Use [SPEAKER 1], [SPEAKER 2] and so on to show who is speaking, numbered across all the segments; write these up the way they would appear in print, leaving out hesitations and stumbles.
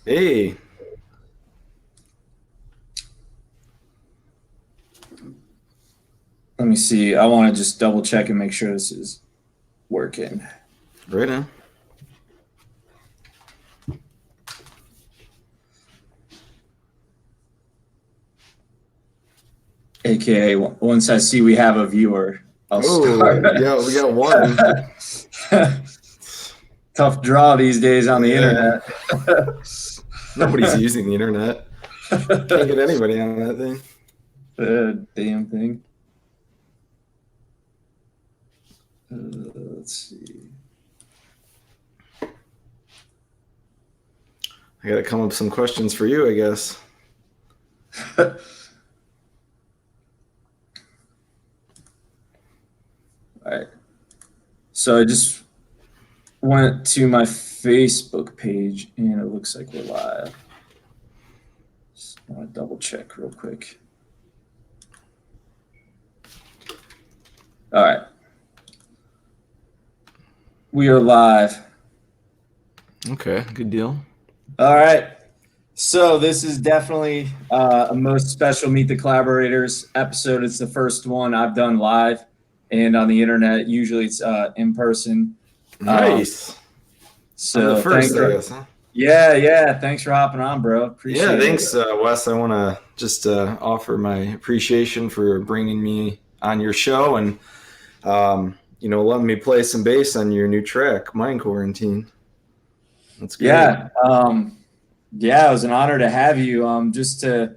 [SPEAKER 1] Hey,
[SPEAKER 2] Let me see. I want to just double check and make sure this is working.
[SPEAKER 1] right on.
[SPEAKER 2] AKA, once I see we have a viewer, I'll
[SPEAKER 1] Oh,
[SPEAKER 2] start.
[SPEAKER 1] yeah, we got one.
[SPEAKER 2] Tough draw these days on the
[SPEAKER 1] Yeah,
[SPEAKER 2] internet.
[SPEAKER 1] nobody's using the internet. Can't get anybody on that thing.
[SPEAKER 2] The damn thing. Let's see.
[SPEAKER 1] I got to come up with some questions for you, I guess.
[SPEAKER 2] All right. So I just went to my Facebook page and it looks like we're live. Just want to double check real quick. All right. We are live.
[SPEAKER 1] Okay, good deal.
[SPEAKER 2] All right. So this is definitely a most special Meet the Collaborators episode. It's the first one I've done live and on the internet. Usually it's in person.
[SPEAKER 1] Nice. I'm
[SPEAKER 2] So
[SPEAKER 1] the first,
[SPEAKER 2] thanks
[SPEAKER 1] I
[SPEAKER 2] for,
[SPEAKER 1] guess, huh?
[SPEAKER 2] yeah. Thanks for hopping on, bro.
[SPEAKER 1] Yeah,
[SPEAKER 2] Appreciate it.
[SPEAKER 1] thanks, Wes. I want to just offer my appreciation for bringing me on your show and, letting me play some bass on your new track, Mind Quarantine. That's great.
[SPEAKER 2] Yeah. Yeah, it was an honor to have you. Just to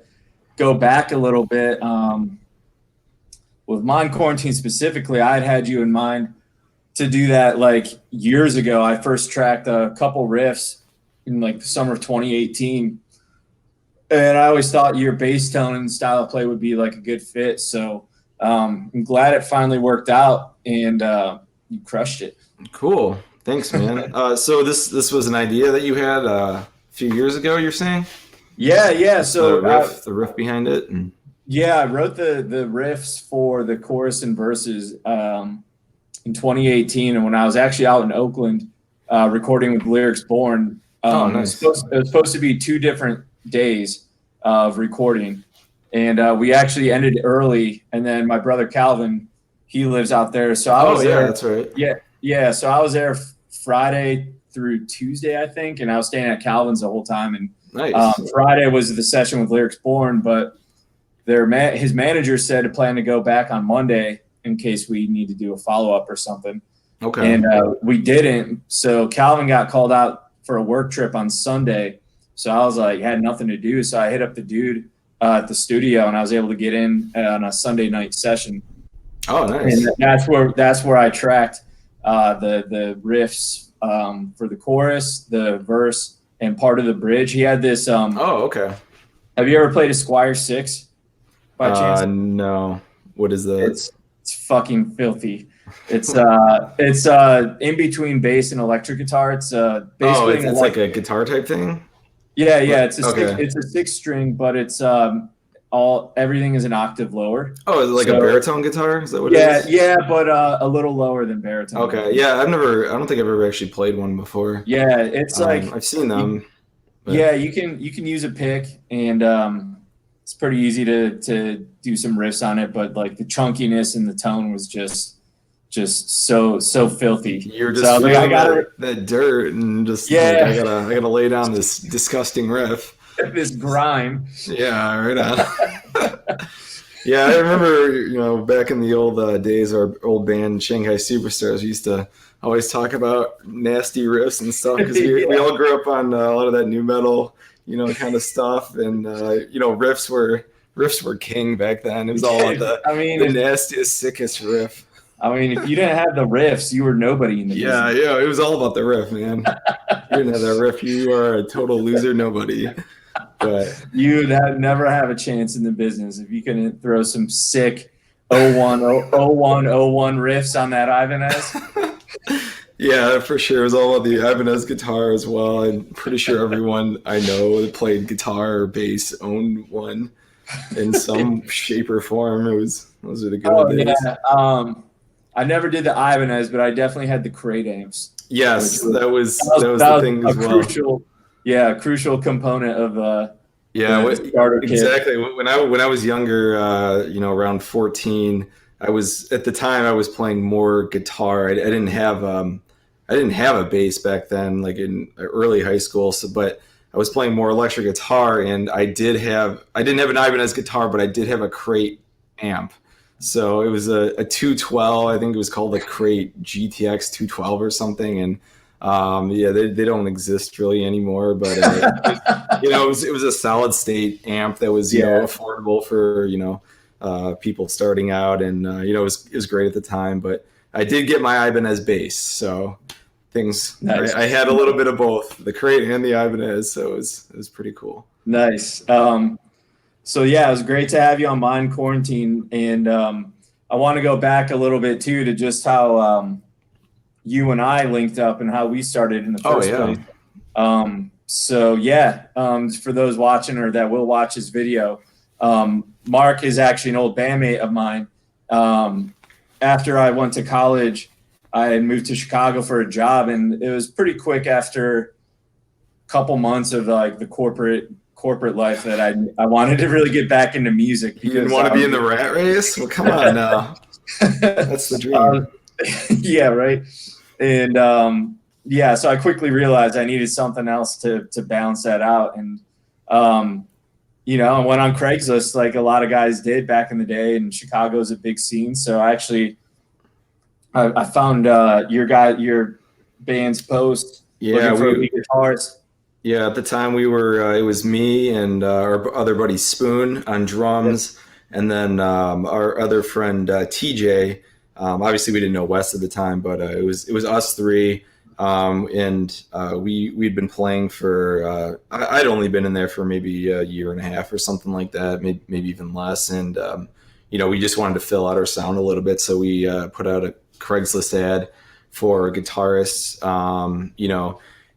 [SPEAKER 2] go back a little bit, with Mind Quarantine specifically, I had you in mind to do that like years ago. I first tracked a couple riffs in like the summer of 2018. And I always thought your bass tone and style of play would be like a good fit. So I'm glad it finally worked out and you crushed it.
[SPEAKER 1] Cool. Thanks, man. So this was an idea that you had a few years ago, you're saying?
[SPEAKER 2] Yeah.
[SPEAKER 1] Just the
[SPEAKER 2] So
[SPEAKER 1] riff behind it. And
[SPEAKER 2] yeah, I wrote the riffs for the chorus and verses in 2018. And when I was actually out in Oakland recording with Lyrics Born,
[SPEAKER 1] nice.
[SPEAKER 2] it was supposed to be 2 different days of recording. And we actually ended early. And then my brother Calvin, he lives out there. So I was there.
[SPEAKER 1] That's right.
[SPEAKER 2] Yeah. So I was there Friday through Tuesday, I think. And I was staying at Calvin's the whole time. And
[SPEAKER 1] Nice.
[SPEAKER 2] Friday was the session with Lyrics Born, but his manager said to plan to go back on Monday in case we need to do a follow-up or something.
[SPEAKER 1] Okay.
[SPEAKER 2] And we didn't. So Calvin got called out for a work trip on Sunday. So I was like, had nothing to do. So I hit up the dude at the studio and I was able to get in on a Sunday night session.
[SPEAKER 1] Oh, nice.
[SPEAKER 2] And that's where I tracked the riffs for the chorus, the verse, and part of the bridge. He had this.
[SPEAKER 1] Okay.
[SPEAKER 2] Have you ever played a Squire 6 by chance?
[SPEAKER 1] No. What is that?
[SPEAKER 2] It's fucking filthy. It's in between bass and electric guitar. It's basically
[SPEAKER 1] it's like a guitar type thing?
[SPEAKER 2] yeah. It's a
[SPEAKER 1] Okay.
[SPEAKER 2] it's a 6-string, but it's everything is an octave lower.
[SPEAKER 1] Oh, is it like a baritone guitar? Is that what it is?
[SPEAKER 2] Yeah, but a little lower than baritone.
[SPEAKER 1] Okay. Yeah, I don't think I've ever actually played one before.
[SPEAKER 2] Yeah, it's like
[SPEAKER 1] I've seen them.
[SPEAKER 2] Yeah, you can use a pick and it's pretty easy to do some riffs on it, but like the chunkiness and the tone was just so filthy.
[SPEAKER 1] You're just
[SPEAKER 2] so,
[SPEAKER 1] feeling that dirt and just
[SPEAKER 2] Yeah.
[SPEAKER 1] like, I gotta lay down this disgusting riff.
[SPEAKER 2] this grime.
[SPEAKER 1] Yeah, right on. Yeah, I remember, back in the old days, our old band Shanghai Superstars, we used to always talk about nasty riffs and stuff because we all grew up on a lot of that new metal, kind of stuff, and riffs were king back then. It was all about the nastiest, sickest riff.
[SPEAKER 2] I mean, if you didn't have the riffs, you were nobody in the business.
[SPEAKER 1] Yeah, it was all about the riff, man. You didn't have that riff, you are a total loser, nobody. But
[SPEAKER 2] you'd never have a chance in the business if you couldn't throw some sick 01 riffs on that Ibanez.
[SPEAKER 1] Yeah, for sure. It was all about the Ibanez guitar as well. I'm pretty sure everyone I know that played guitar or bass owned one in some shape or form. Those are the good old days.
[SPEAKER 2] Yeah. I never did the Ibanez, but I definitely had the crate amps.
[SPEAKER 1] Yes, that was the thing as well.
[SPEAKER 2] Yeah, a crucial component of
[SPEAKER 1] Yeah,
[SPEAKER 2] the starter kit.
[SPEAKER 1] exactly. When I was younger, around 14, I was at the time I was playing more guitar. I didn't have a bass back then, like in early high school. So, but I was playing more electric guitar, and I didn't have an Ibanez guitar, but I did have a Crate amp. So it was a 212. I think it was called the Crate GTX 212 or something, and yeah, they don't exist really anymore, but it was a solid state amp that was affordable for people starting out, and it was great at the time. But I did get my Ibanez bass, so things
[SPEAKER 2] Nice.
[SPEAKER 1] I had a little bit of both, the Crate and the Ibanez, so it was pretty cool.
[SPEAKER 2] Nice. So yeah, it was great to have you on Mind Quarantine, and I want to go back a little bit too to just how you and I linked up and how we started in the first place. So yeah, for those watching or that will watch this video, Mark is actually an old bandmate of mine. After I went to college, I had moved to Chicago for a job, and it was pretty quick after a couple months of like the corporate life that I wanted to really get back into music.
[SPEAKER 1] You didn't want to be in the rat race? Well, come on now. That's the dream.
[SPEAKER 2] Yeah, right. And yeah, so I quickly realized I needed something else to balance that out. And I went on Craigslist like a lot of guys did back in the day, and Chicago's a big scene. So I found your band's post looking for guitars.
[SPEAKER 1] Yeah, at the time we were, it was me and our other buddy Spoon on drums, and then our other friend TJ. Obviously, we didn't know Wes at the time, but it was us three, and we'd been playing for. I'd only been in there for maybe a year and a half or something like that, maybe even less, and we just wanted to fill out our sound a little bit, so we put out a Craigslist ad for guitarists,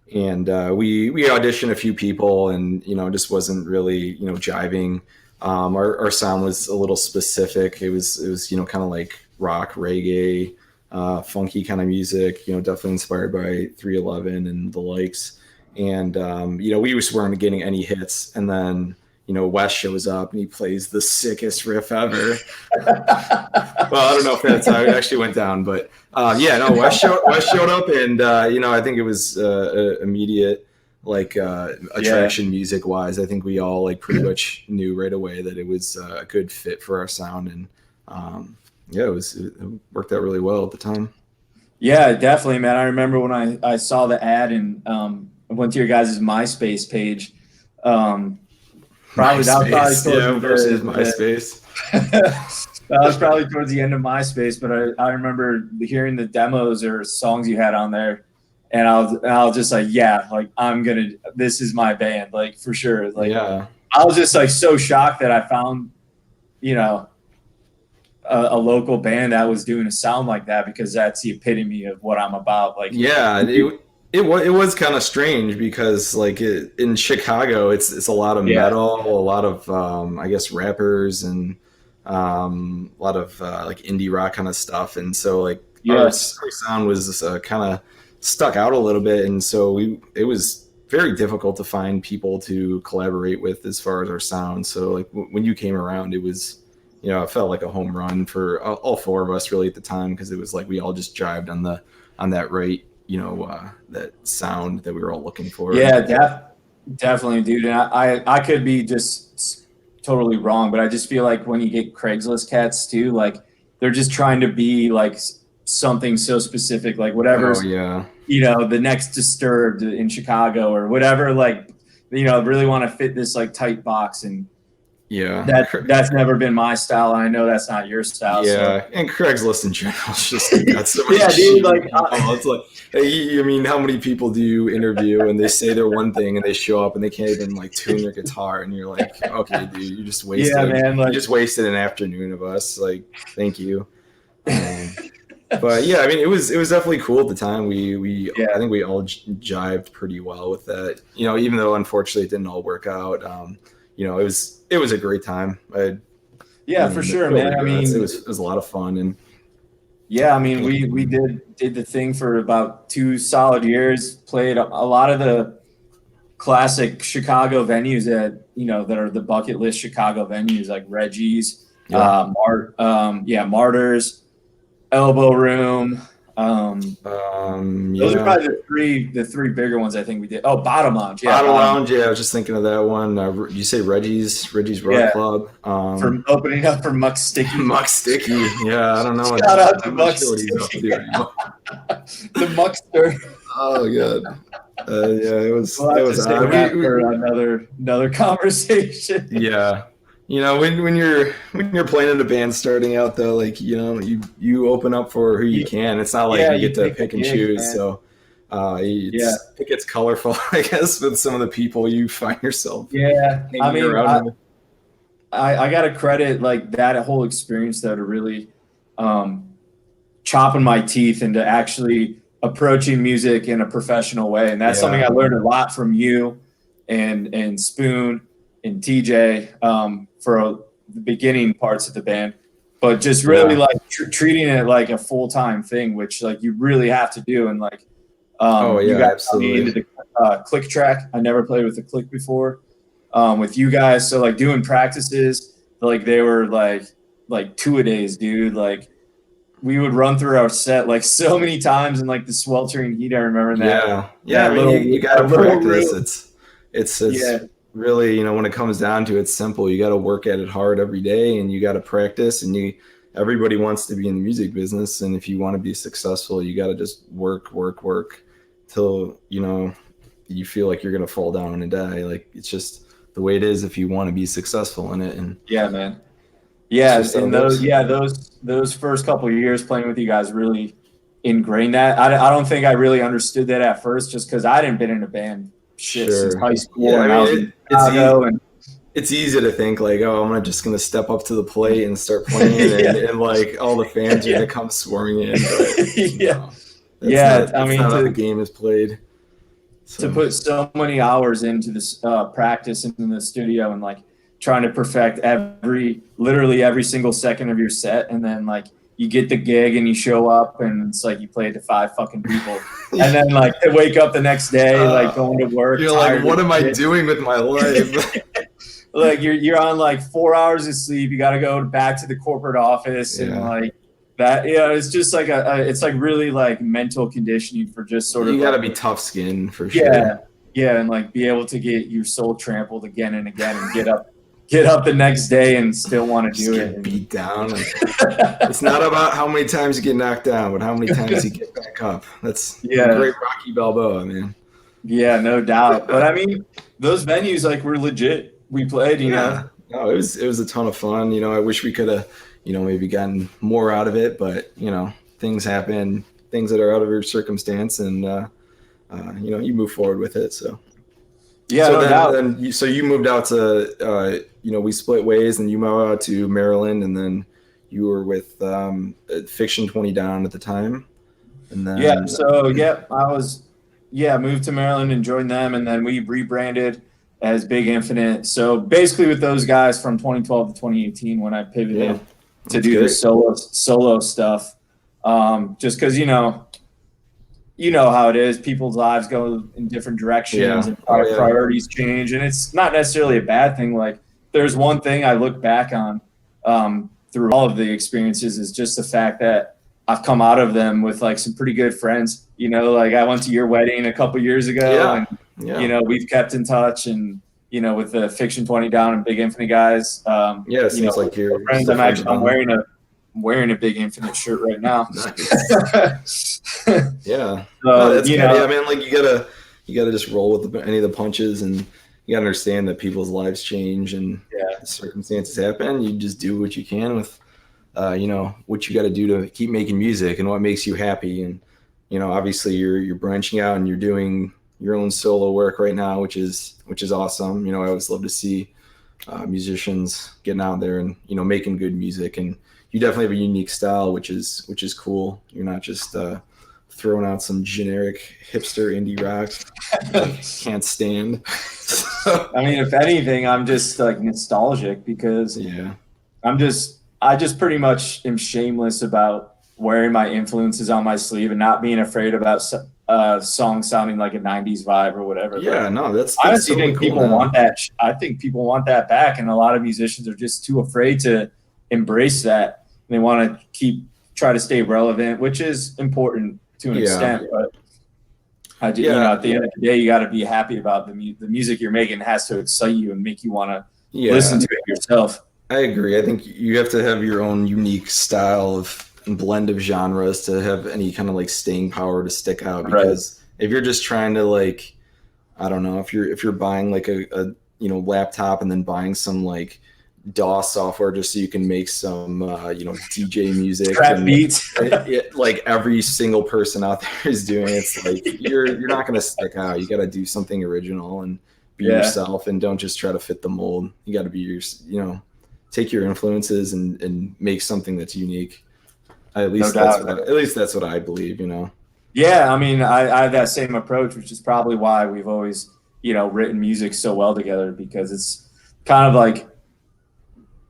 [SPEAKER 1] and we auditioned a few people, and just wasn't really jiving. Our sound was a little specific. It was kind of like rock, reggae, funky kind of music. Definitely inspired by 311 and the likes. And we just weren't getting any hits. And then Wes shows up and he plays the sickest riff ever. Well, I don't know if that's how it actually went down, but Wes showed up, and I think it was immediate attraction music wise. I think we all pretty much knew right away that it was a good fit for our sound, and it worked out really well at the time.
[SPEAKER 2] Yeah, definitely, man. I remember when I saw the ad and I went to your guys' MySpace page. Probably
[SPEAKER 1] MySpace, versus MySpace.
[SPEAKER 2] That was probably towards the end of MySpace, but I remember hearing the demos or songs you had on there, and I was just like, this is my band, like for sure. Like, yeah. I was just like so shocked that I found, a local band that was doing a sound like that, because that's the epitome of what I'm about. Like,
[SPEAKER 1] yeah, it was kind of strange because in Chicago, it's a lot of metal, a lot of I guess rappers, and a lot of indie rock kind of stuff, and so our sound was kind of stuck out a little bit, and so it was very difficult to find people to collaborate with as far as our sound. So when you came around, it was it felt like a home run for all four of us really at the time, because it was we all just jived on that right that sound that we were all looking for.
[SPEAKER 2] Yeah, definitely, dude. And I could be just totally wrong, but I just feel like when you get Craigslist cats too, they're just trying to be something so specific, whatever's the next Disturbed in Chicago or whatever, really want to fit this tight box, and that's never been my style, and I know that's not your style.
[SPEAKER 1] Yeah, so. And Craigslist in general is just got so much
[SPEAKER 2] dude,
[SPEAKER 1] it's hey, I mean, how many people do you interview and they say they're one thing and they show up and they can't even tune their guitar, and you're like, okay, dude, you just wasted you just wasted an afternoon of us. Thank you. But yeah, I mean, it was definitely cool at the time. We I think we all jived pretty well with that. Even though unfortunately it didn't all work out. It was a great time.
[SPEAKER 2] For sure, man. I mean,
[SPEAKER 1] it was a lot of fun, and
[SPEAKER 2] we did the thing for about 2 solid years. Played a lot of the classic Chicago venues that, that are the bucket list Chicago venues, like Reggie's, Martyrs, Elbow Room. Those are probably the three bigger ones I think we did. Oh, Bottom Lounge. Yeah,
[SPEAKER 1] Bottom Lounge. Yeah, I was just thinking of that one. You say Reggie's Rock Club.
[SPEAKER 2] For opening up for Muck Sticky.
[SPEAKER 1] Muck Sticky. Yeah, I don't know.
[SPEAKER 2] Shout out to Muck Sticky. The Muckster.
[SPEAKER 1] Oh god. It was.
[SPEAKER 2] We'll have to save that for another conversation.
[SPEAKER 1] Yeah. When you're playing in a band starting out though, like you open up for who you can. It's not like you get to pick and choose. Man. So it gets colorful, I guess, with some of the people you find yourself.
[SPEAKER 2] Yeah, I mean, I got to credit like that whole experience though to really chopping my teeth into actually approaching music in a professional way, and that's something I learned a lot from you and Spoon and TJ for the beginning parts of the band, but just really like treating it like a full-time thing, which like you really have to do. And like you got me into the click track. I never played with the click before with you guys, so like doing practices like they were like 2-a-days, dude. Like we would run through our set like so many times in like the sweltering heat. I remember that.
[SPEAKER 1] I mean, you gotta practice. It's really, when it comes down to it, it's simple. You got to work at it hard every day, and you got to practice. And everybody wants to be in the music business, and if you want to be successful, you got to just work till you feel like you're gonna fall down and die. Like it's just the way it is if you want to be successful in it. And
[SPEAKER 2] yeah, man. Yeah, and those first couple of years playing with you guys really ingrained that. I don't think I really understood that at first, just because I hadn't been in a band since high school.
[SPEAKER 1] Yeah, I mean, it's easy to think like, oh, I'm just gonna step up to the plate and start playing, and like all the fans are gonna come swarming in. But, I mean, not how the game is played.
[SPEAKER 2] So. To put so many hours into this practice in the studio and like trying to perfect literally every single second of your set, and then like you get the gig and you show up and it's like you played to 5 fucking people. And then like they wake up the next day, like going to work.
[SPEAKER 1] You're like, what am I doing with my life?
[SPEAKER 2] Like you're on like 4 hours of sleep. You got to go back to the corporate office and like that. It's just like it's like really like mental conditioning for just sort of.
[SPEAKER 1] You got to be tough skinned for sure.
[SPEAKER 2] Yeah. And like be able to get your soul trampled again and again and get up the next day and still want to do it.
[SPEAKER 1] Get beat down. It's not about how many times you get knocked down, but how many times you get back up. That's great Rocky Balboa, man.
[SPEAKER 2] Yeah, no doubt. But I mean, those venues like were legit. We played, know.
[SPEAKER 1] No, it was a ton of fun. I wish we could have, maybe gotten more out of it, but things happen, things that are out of your circumstance, and you move forward with it. So. Yeah, so no doubt. So you moved out to, we split ways, and you moved out to Maryland, and then you were with Fiction 20 Down at the time. And then
[SPEAKER 2] I was moved to Maryland and joined them, and then we rebranded as Big Infinite. So basically with those guys from 2012 to 2018 when I pivoted to do the solo stuff, just because, how it is. People's lives go in different directions and priorities change. And it's not necessarily a bad thing. Like there's one thing I look back on through all of the experiences is just the fact that I've come out of them with like some pretty good friends. Like I went to your wedding a couple years ago and, we've kept in touch and, with the Fiction 20 Down and Big Infinite guys.
[SPEAKER 1] It seems like your
[SPEAKER 2] friends. I'm wearing a Big Infinite shirt right now.
[SPEAKER 1] Nice. That's good. I mean, like you gotta just roll with any of the punches, and you gotta understand that people's lives change and circumstances happen. You just do what you can with, what you got to do to keep making music and what makes you happy. And obviously you're branching out and you're doing your own solo work right now, which is awesome. I always love to see musicians getting out there and making good music, and you definitely have a unique style, which is cool. You're not just throwing out some generic hipster indie rock can't stand.
[SPEAKER 2] I mean, if anything, I'm just like nostalgic because I just pretty much am shameless about wearing my influences on my sleeve and not being afraid about songs sounding like a 90s vibe or whatever.
[SPEAKER 1] Yeah,
[SPEAKER 2] like,
[SPEAKER 1] no, that's
[SPEAKER 2] I honestly
[SPEAKER 1] totally
[SPEAKER 2] think
[SPEAKER 1] cool
[SPEAKER 2] people
[SPEAKER 1] now.
[SPEAKER 2] want that. I think people want that back, and a lot of musicians are just too afraid to embrace that. They want to try to stay relevant, which is important to an extent. But you know, at the end of the day, you got to be happy about the music you're making. It has to excite you and make you want to listen to it yourself.
[SPEAKER 1] I agree. I think you have to have your own unique style of and blend of genres to have any kind of like staying power to stick out. Because if you're just trying to like, I don't know, if you're buying like a you know laptop and then buying some like DAW software just so you can make some you know DJ music,
[SPEAKER 2] trap beats,
[SPEAKER 1] like every single person out there is doing it. It's like you're not going to stick out. You got to do something original and be yourself, and don't just try to fit the mold. You got to be you know, take your influences and make something that's unique. At least that's what I believe, you know.
[SPEAKER 2] Yeah, I mean, I have that same approach, which is probably why we've always, you know, written music so well together, because it's kind of like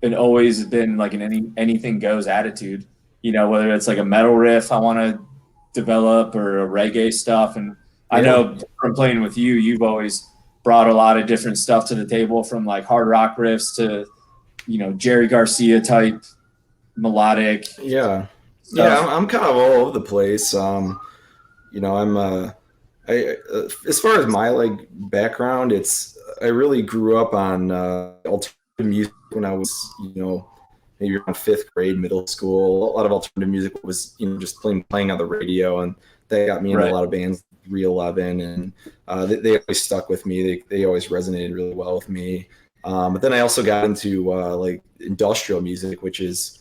[SPEAKER 2] it always been like an anything goes attitude, you know, whether it's like a metal riff I want to develop or a reggae stuff. And I know from playing with you, you've always brought a lot of different stuff to the table, from like hard rock riffs to, you know, Jerry Garcia type melodic.
[SPEAKER 1] Yeah. I'm kind of all over the place. You know, I'm as far as my like background, I really grew up on alternative music when I was, you know, maybe around 5th grade, middle school. A lot of alternative music was, you know, just playing on the radio, and that got me into a lot of bands, 311, and they always stuck with me. They always resonated really well with me. But then I also got into like industrial music, which is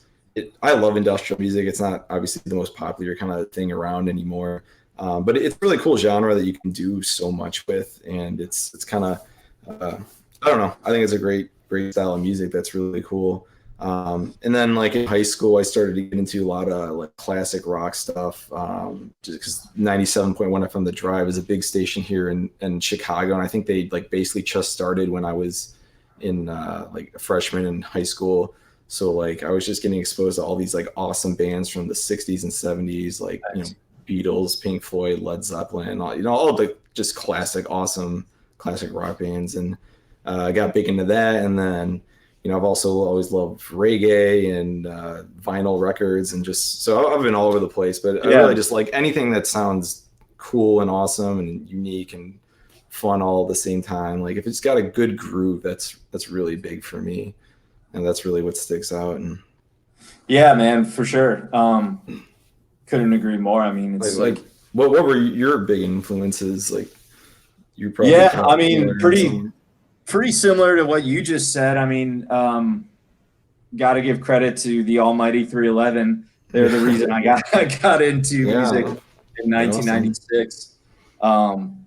[SPEAKER 1] I love industrial music. It's not obviously the most popular kind of thing around anymore, but it's a really cool genre that you can do so much with, and it's kind of I don't know. I think it's a great style of music that's really cool. And then like in high school, I started to get into a lot of like classic rock stuff, just because 97.1 FM The Drive is a big station here in Chicago, and I think they like basically just started when I was in like a freshman in high school. So like I was just getting exposed to all these like awesome bands from the 60s and 70s, like you know, Beatles, Pink Floyd, Led Zeppelin, all, you know, all the just awesome classic rock bands, and I got big into that. And then, you know, I've also always loved reggae and vinyl records, and just so I've been all over the place. But I really just like anything that sounds cool and awesome and unique and fun all at the same time. Like if it's got a good groove, that's really big for me, and that's really what sticks out. And
[SPEAKER 2] yeah, man, for sure. Couldn't agree more. I mean, it's
[SPEAKER 1] like what were your big influences? Like you probably
[SPEAKER 2] I mean, pretty similar to what you just said. I mean, got to give credit to the almighty 311. They're the reason I got into music in 1996. Awesome.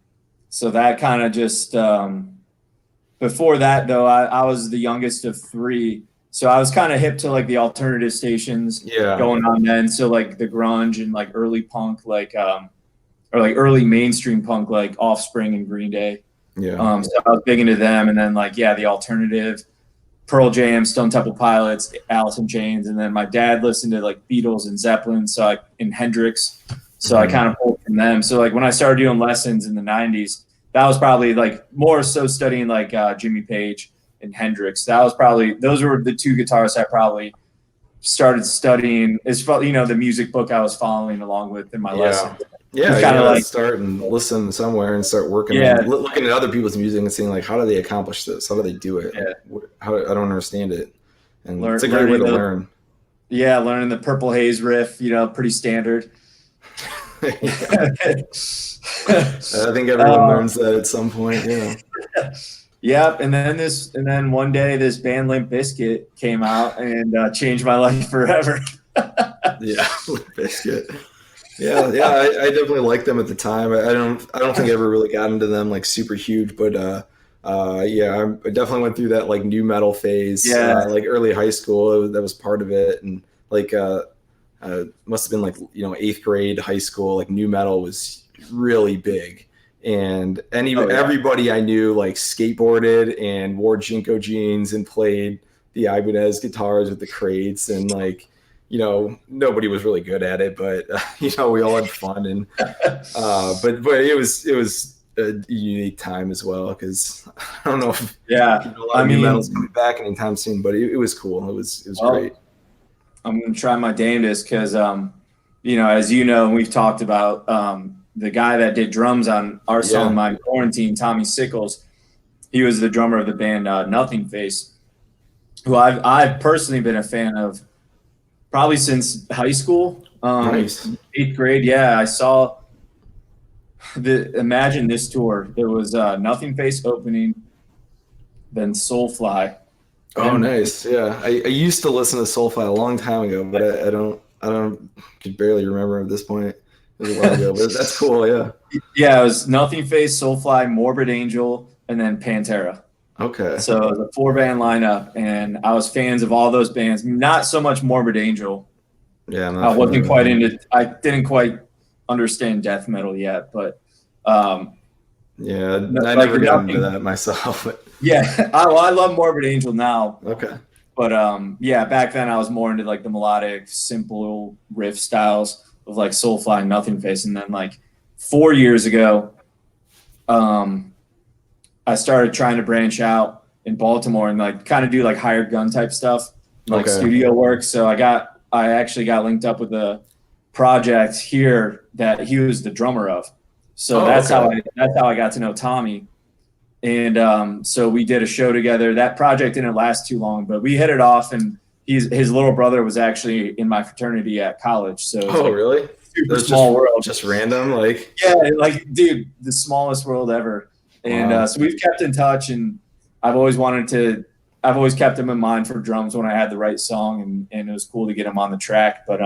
[SPEAKER 2] So that kind of just before that, though, I was the youngest of 3. So I was kind of hip to like the alternative stations going on then. So like the grunge and like early punk, like or like early mainstream punk, like Offspring and Green Day. So I was big into them. And then like, the alternative, Pearl Jam, Stone Temple Pilots, Alice in Chains. And then my dad listened to like Beatles and Zeppelin, and Hendrix. So I kind of pulled from them. So like when I started doing lessons in the 90s, that was probably like more so studying like Jimmy Page and Hendrix. Those were the 2 guitarists I probably started studying, as far, you know, the music book I was following along with in my lessons.
[SPEAKER 1] Yeah, you gotta like start and listen somewhere and start working on looking at other people's music and seeing like, how do they accomplish this? How do they do it? How I don't understand it. And it's a great way to learn.
[SPEAKER 2] Yeah, learning the Purple Haze riff, you know, pretty standard.
[SPEAKER 1] I think everyone learns that at some point.
[SPEAKER 2] Yep, and then one day this band Limp Bizkit came out and changed my life forever.
[SPEAKER 1] Limp Bizkit. I definitely liked them at the time. I don't think I ever really got into them like super huge, but I definitely went through that like new metal phase, like early high school. That was part of it, and like must have been like, you know, 8th grade, high school. Like new metal was really big, and everybody I knew like skateboarded and wore Jinko jeans and played the Ibanez guitars with the crates, and like, nobody was really good at it, but we all had fun, and but it was a unique time as well, because I don't know if
[SPEAKER 2] Yeah,
[SPEAKER 1] a lot of new metal's coming back anytime soon, but it was cool. It was great.
[SPEAKER 2] I'm gonna try my damnedest because as you know, and we've talked about the guy that did drums on our song "My Quarantine," Tommy Sickles. He was the drummer of the band Nothing Face, who I've personally been a fan of probably since high school.
[SPEAKER 1] Nice.
[SPEAKER 2] 8th grade. Yeah, I saw Imagine this tour. There was Nothing Face opening, then Soulfly.
[SPEAKER 1] Oh, nice. Yeah, I used to listen to Soulfly a long time ago, but I could barely remember at this point. It was a while ago, but that's cool. Yeah.
[SPEAKER 2] Yeah, it was Nothing Face, Soulfly, Morbid Angel, and then Pantera.
[SPEAKER 1] Okay.
[SPEAKER 2] So it was a 4-band lineup, and I was fans of all those bands. Not so much Morbid Angel.
[SPEAKER 1] Yeah,
[SPEAKER 2] I wasn't quite into. I didn't quite understand death metal yet, but
[SPEAKER 1] I never got into that myself. But.
[SPEAKER 2] Yeah, I love Morbid Angel now.
[SPEAKER 1] Okay.
[SPEAKER 2] But back then I was more into like the melodic, simple riff styles of like Soulfly and Nothing Face, and then like 4 years ago, I started trying to branch out in Baltimore and like kind of do like hired gun type stuff, like studio work. So I actually got linked up with a project here that he was the drummer of. So that's how I got to know Tommy. And so we did a show together. That project didn't last too long, but we hit it off. And his little brother was actually in my fraternity at college. So
[SPEAKER 1] really?
[SPEAKER 2] Super small world.
[SPEAKER 1] Just random, like
[SPEAKER 2] dude, the smallest world ever. And so we've kept in touch, and I've always kept him in mind for drums when I had the right song, and it was cool to get him on the track. But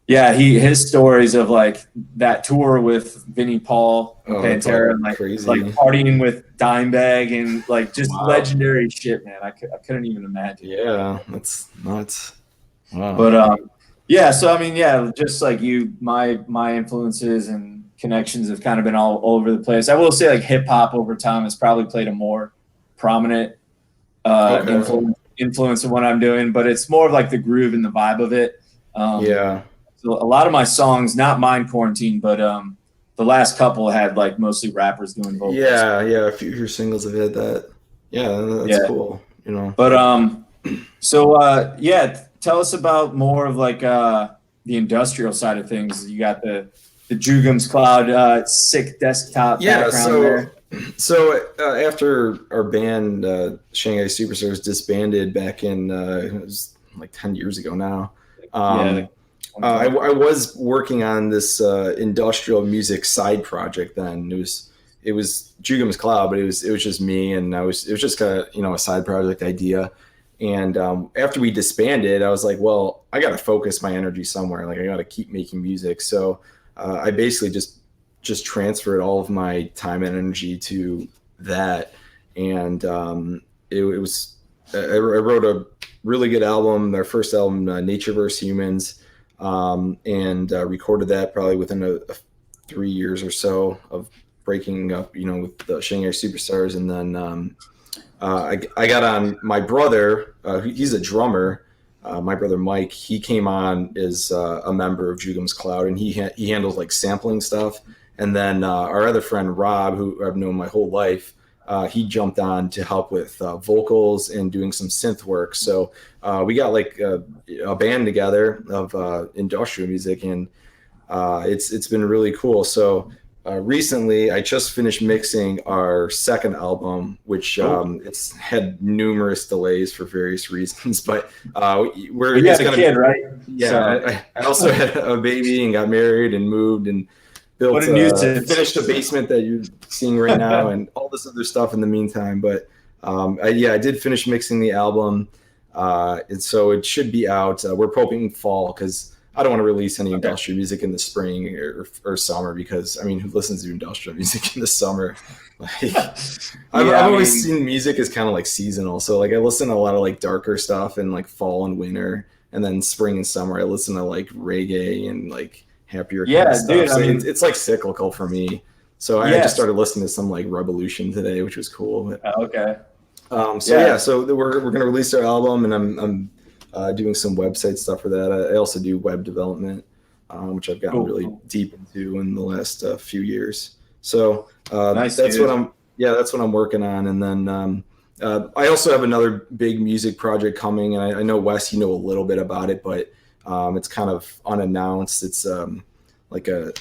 [SPEAKER 2] his stories of like that tour with Vinnie Paul, Pantera, and like partying with Dimebag and like just legendary shit, man. I couldn't even imagine.
[SPEAKER 1] Yeah, that's nuts. Wow.
[SPEAKER 2] But so I mean, just like you, my influences and connections have kind of been all over the place. I will say like hip hop over time has probably played a more prominent influence in what I'm doing, but it's more of like the groove and the vibe of it. So a lot of my songs, not mine Quarantine, but the last couple had like mostly rappers doing vocals.
[SPEAKER 1] Yeah, a few of your singles have had that. Yeah, that's cool.
[SPEAKER 2] But tell us about more of like the industrial side of things. You got the Jugem's Cloud, sick desktop background there.
[SPEAKER 1] So after our band Shanghai Superstars disbanded back in it was like 10 years ago now. I was working on this industrial music side project then. It was Jugem's Cloud, but it was just me, and it was just kind of a side project idea. And after we disbanded, I was like, well, I got to focus my energy somewhere. Like I got to keep making music. So I basically just transferred all of my time and energy to that. And I wrote a really good album, our first album, Nature vs. Humans, and recorded that probably within 3 years or so of breaking up, with the Shanghai Superstars. And then I got on my brother, he's a drummer. My brother Mike, he came on as a member of Jugem's Cloud, and he handles like sampling stuff. And then our other friend Rob, who I've known my whole life, he jumped on to help with vocals and doing some synth work. So we got like a band together of industrial music, and it's been really cool. So recently, I just finished mixing our second album, which it's had numerous delays for various reasons. But we're
[SPEAKER 2] you had a kid, right?
[SPEAKER 1] Yeah, I also had a baby and got married and moved and built finished the basement that you're seeing right now and all this other stuff in the meantime. But I did finish mixing the album, and so it should be out. We're hoping fall because I don't want to release any industrial music in the spring or summer, because I mean, who listens to industrial music in the summer? Like, I've always seen music as kind of like seasonal. So like I listen to a lot of like darker stuff in like fall and winter, and then spring and summer I listen to like reggae and like happier kind of stuff. Dude, so it's like cyclical for me. So I just started listening to some like Revolution today, which was cool.
[SPEAKER 2] Okay.
[SPEAKER 1] So we're gonna release our album, and I'm doing some website stuff for that. I also do web development, which I've gotten really deep into in the last few years. So
[SPEAKER 2] Nice,
[SPEAKER 1] that's
[SPEAKER 2] dude.
[SPEAKER 1] that's what I'm working on. And then I also have another big music project coming, and I know Wes, you know a little bit about it, but it's kind of unannounced. It's like I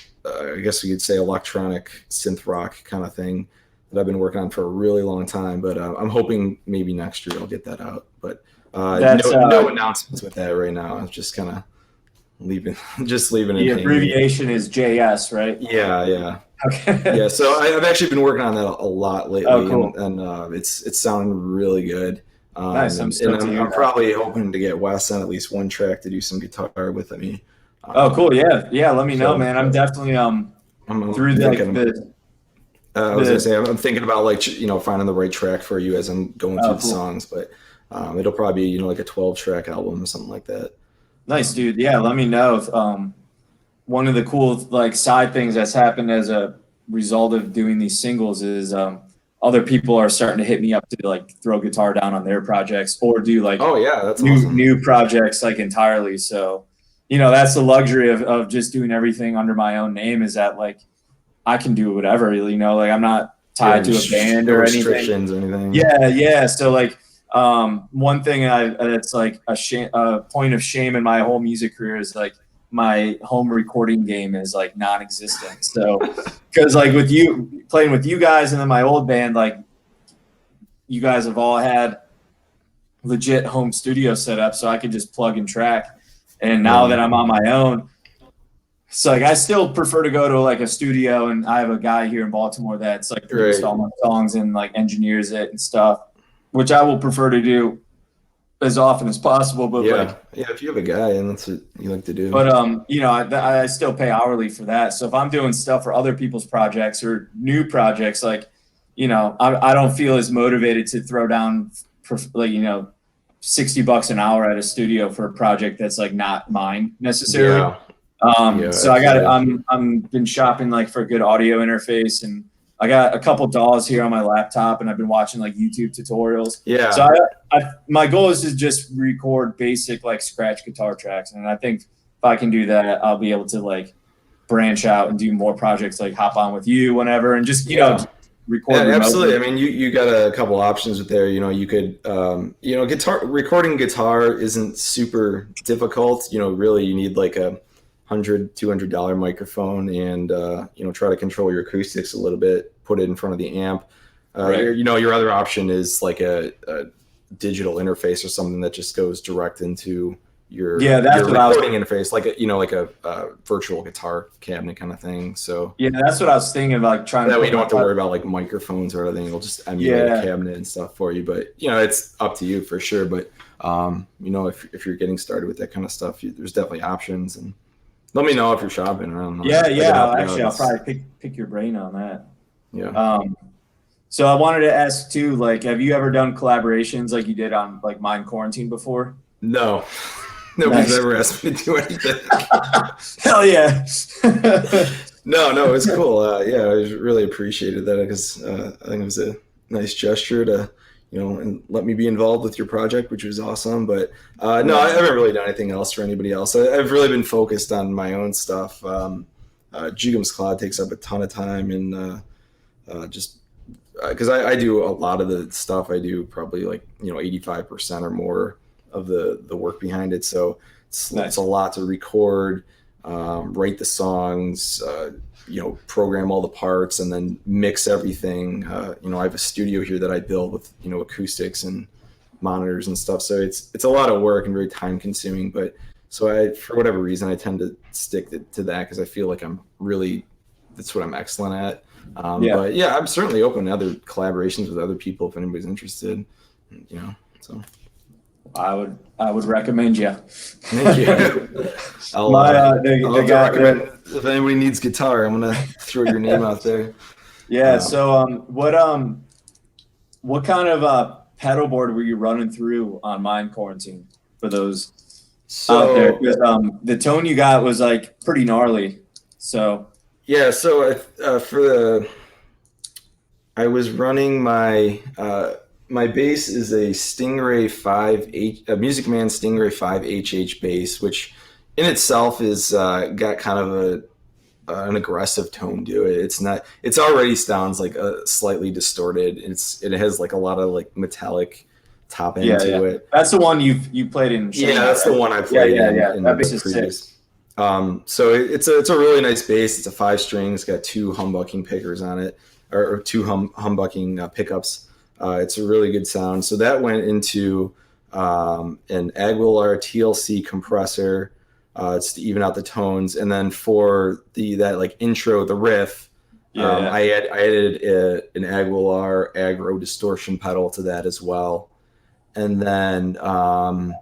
[SPEAKER 1] guess we could say electronic synth rock kind of thing that I've been working on for a really long time. But I'm hoping maybe next year I'll get that out. But no announcements with that right now. I'm just kind of leaving it.
[SPEAKER 2] The abbreviation is JS, right?
[SPEAKER 1] Yeah.
[SPEAKER 2] Okay.
[SPEAKER 1] Yeah, so I've actually been working on that a lot lately,
[SPEAKER 2] cool.
[SPEAKER 1] and it's sounding really good.
[SPEAKER 2] Nice. I'm
[SPEAKER 1] probably hoping to get Wes on at least one track to do some guitar with me.
[SPEAKER 2] Cool. Yeah. Let me know, man. I'm definitely I'm through the.
[SPEAKER 1] I was gonna say I'm thinking about finding the right track for you as I'm going through the songs, but it'll probably be like a 12-track album or something like that.
[SPEAKER 2] Nice, dude. Yeah, let me know. If, one of the cool side things that's happened as a result of doing these singles is other people are starting to hit me up to throw guitar down on their projects or do that's awesome. New projects entirely. So that's the luxury of just doing everything under my own name, is that I can do whatever, I'm not tied to a band or anything.
[SPEAKER 1] Restrictions or anything.
[SPEAKER 2] Yeah. So one thing that's a point of shame in my whole music career is my home recording game is non-existent. So because with you playing with you guys and then my old band, you guys have all had legit home studio set up, so I could just plug and track. And now that I'm on my own, so I still prefer to go to a studio, and I have a guy here in Baltimore that's produced all my songs and engineers it and stuff, which I will prefer to do as often as possible. But
[SPEAKER 1] if you have a guy and that's what you like to do.
[SPEAKER 2] But I still pay hourly for that. So if I'm doing stuff for other people's projects or new projects, I don't feel as motivated to throw down $60 an hour at a studio for a project that's not mine necessarily. So I'm been shopping for a good audio interface, and I got a couple DAWs here on my laptop, and I've been watching YouTube tutorials.
[SPEAKER 1] Yeah.
[SPEAKER 2] So my goal is to just record basic scratch guitar tracks, and I think if I can do that, I'll be able to branch out and do more projects, hop on with you whenever, and just record.
[SPEAKER 1] Yeah, absolutely. I mean, you got a couple options with there. You could recording guitar isn't super difficult. Really, you need a $100-$200 microphone and try to control your acoustics a little bit, put it in front of the amp. Your other option is a digital interface or something that just goes direct into your recording interface, like a virtual guitar cabinet kind of thing. So
[SPEAKER 2] that's what I was thinking about, trying.
[SPEAKER 1] That way you don't have to worry about microphones or anything. It'll just emulate a cabinet and stuff for you. But it's up to you for sure. But if you're getting started with that kind of stuff, there's definitely options. And let me know if you're shopping around.
[SPEAKER 2] I'll probably pick your brain on that.
[SPEAKER 1] Yeah.
[SPEAKER 2] So I wanted to ask too, have you ever done collaborations like you did on Mind Quarantine before?
[SPEAKER 1] No. Nobody's ever asked me to do anything.
[SPEAKER 2] Hell yeah.
[SPEAKER 1] No, it's cool. I really appreciated that, because I think it was a nice gesture to, and let me be involved with your project, which was awesome. But no, I haven't really done anything else for anybody else. I've really been focused on my own stuff. Jugem's Cloud takes up a ton of time, and just because I do a lot of the stuff. I do probably 85% or more of the work behind it. So it's a lot to record, write the songs, program all the parts, and then mix everything. I have a studio here that I build with, acoustics and monitors and stuff. So it's a lot of work and very time consuming, but so for whatever reason, I tend to stick to that, because I feel like that's what I'm excellent at. But I'm certainly open to other collaborations with other people if anybody's interested, so.
[SPEAKER 2] I would recommend you.
[SPEAKER 1] Thank you. I'll recommend if anybody needs guitar, I'm gonna throw your name out there.
[SPEAKER 2] Yeah. So what kind of pedal board were you running through on Mind Quarantine for those out there? Because the tone you got was pretty gnarly. So I was running my
[SPEAKER 1] my bass is a Stingray 5H, a Music Man Stingray 5HH bass, which in itself is got kind of an aggressive tone to it. It's not. It's already sounds like a slightly distorted. It has like a lot of like metallic top end to it.
[SPEAKER 2] That's the one you played in Shanghai,
[SPEAKER 1] Yeah, that's
[SPEAKER 2] right?
[SPEAKER 1] the one I played in
[SPEAKER 2] That bass
[SPEAKER 1] the
[SPEAKER 2] is
[SPEAKER 1] previous.
[SPEAKER 2] sick.
[SPEAKER 1] So it's a really nice bass. It's a 5-string. It's got 2 humbucking pickers on it, or 2 humbucking pickups. It's a really good sound. So that went into an Aguilar TLC compressor. It's to even out the tones, and then for that like intro, the riff, I added an Aguilar aggro distortion pedal to that as well, and then I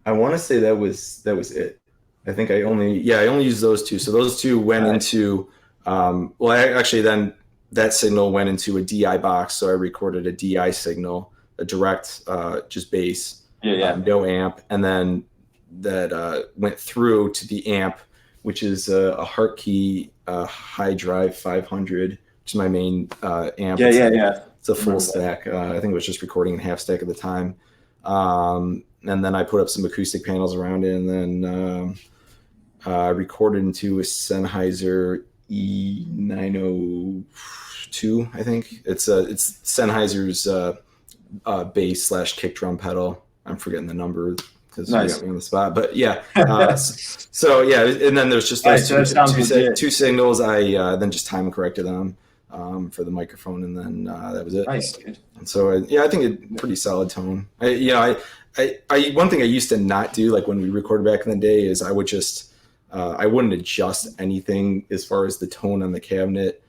[SPEAKER 1] want to say that was it. I think I only used those 2. So those 2 went into actually then that signal went into a DI box. So I recorded a DI signal, a direct just bass, no amp, and then that went through to the amp, which is a Hartkey high drive 500, which is my main amp. It's a full stack. I think it was just recording in half stack at the time. And then I put up some acoustic panels around it, and then recorded into a Sennheiser E902, I think. It's Sennheiser's bass / kick drum pedal. I'm forgetting the number because you got me on the spot. But yeah, so yeah, and then there's just those two signals. I then just time corrected them for the microphone, and then that was it.
[SPEAKER 2] Nice, dude.
[SPEAKER 1] And so I think a pretty solid tone. I one thing I used to not do, like when we recorded back in the day, is I would just I wouldn't adjust anything as far as the tone on the cabinet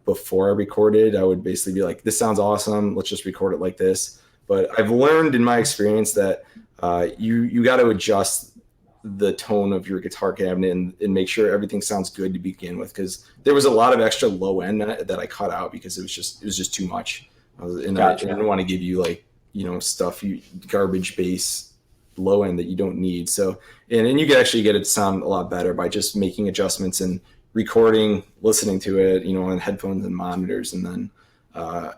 [SPEAKER 1] before I recorded. I would basically be like, this sounds awesome, let's just record it like this. But I've learned in my experience that you got to adjust the tone of your guitar cabinet and make sure everything sounds good to begin with, because there was a lot of extra low end that I cut out because it was just too much. I didn't want to give you like, stuff, garbage bass low end that you don't need. So and you can actually get it to sound a lot better by just making adjustments and recording, listening to it, on headphones and monitors, and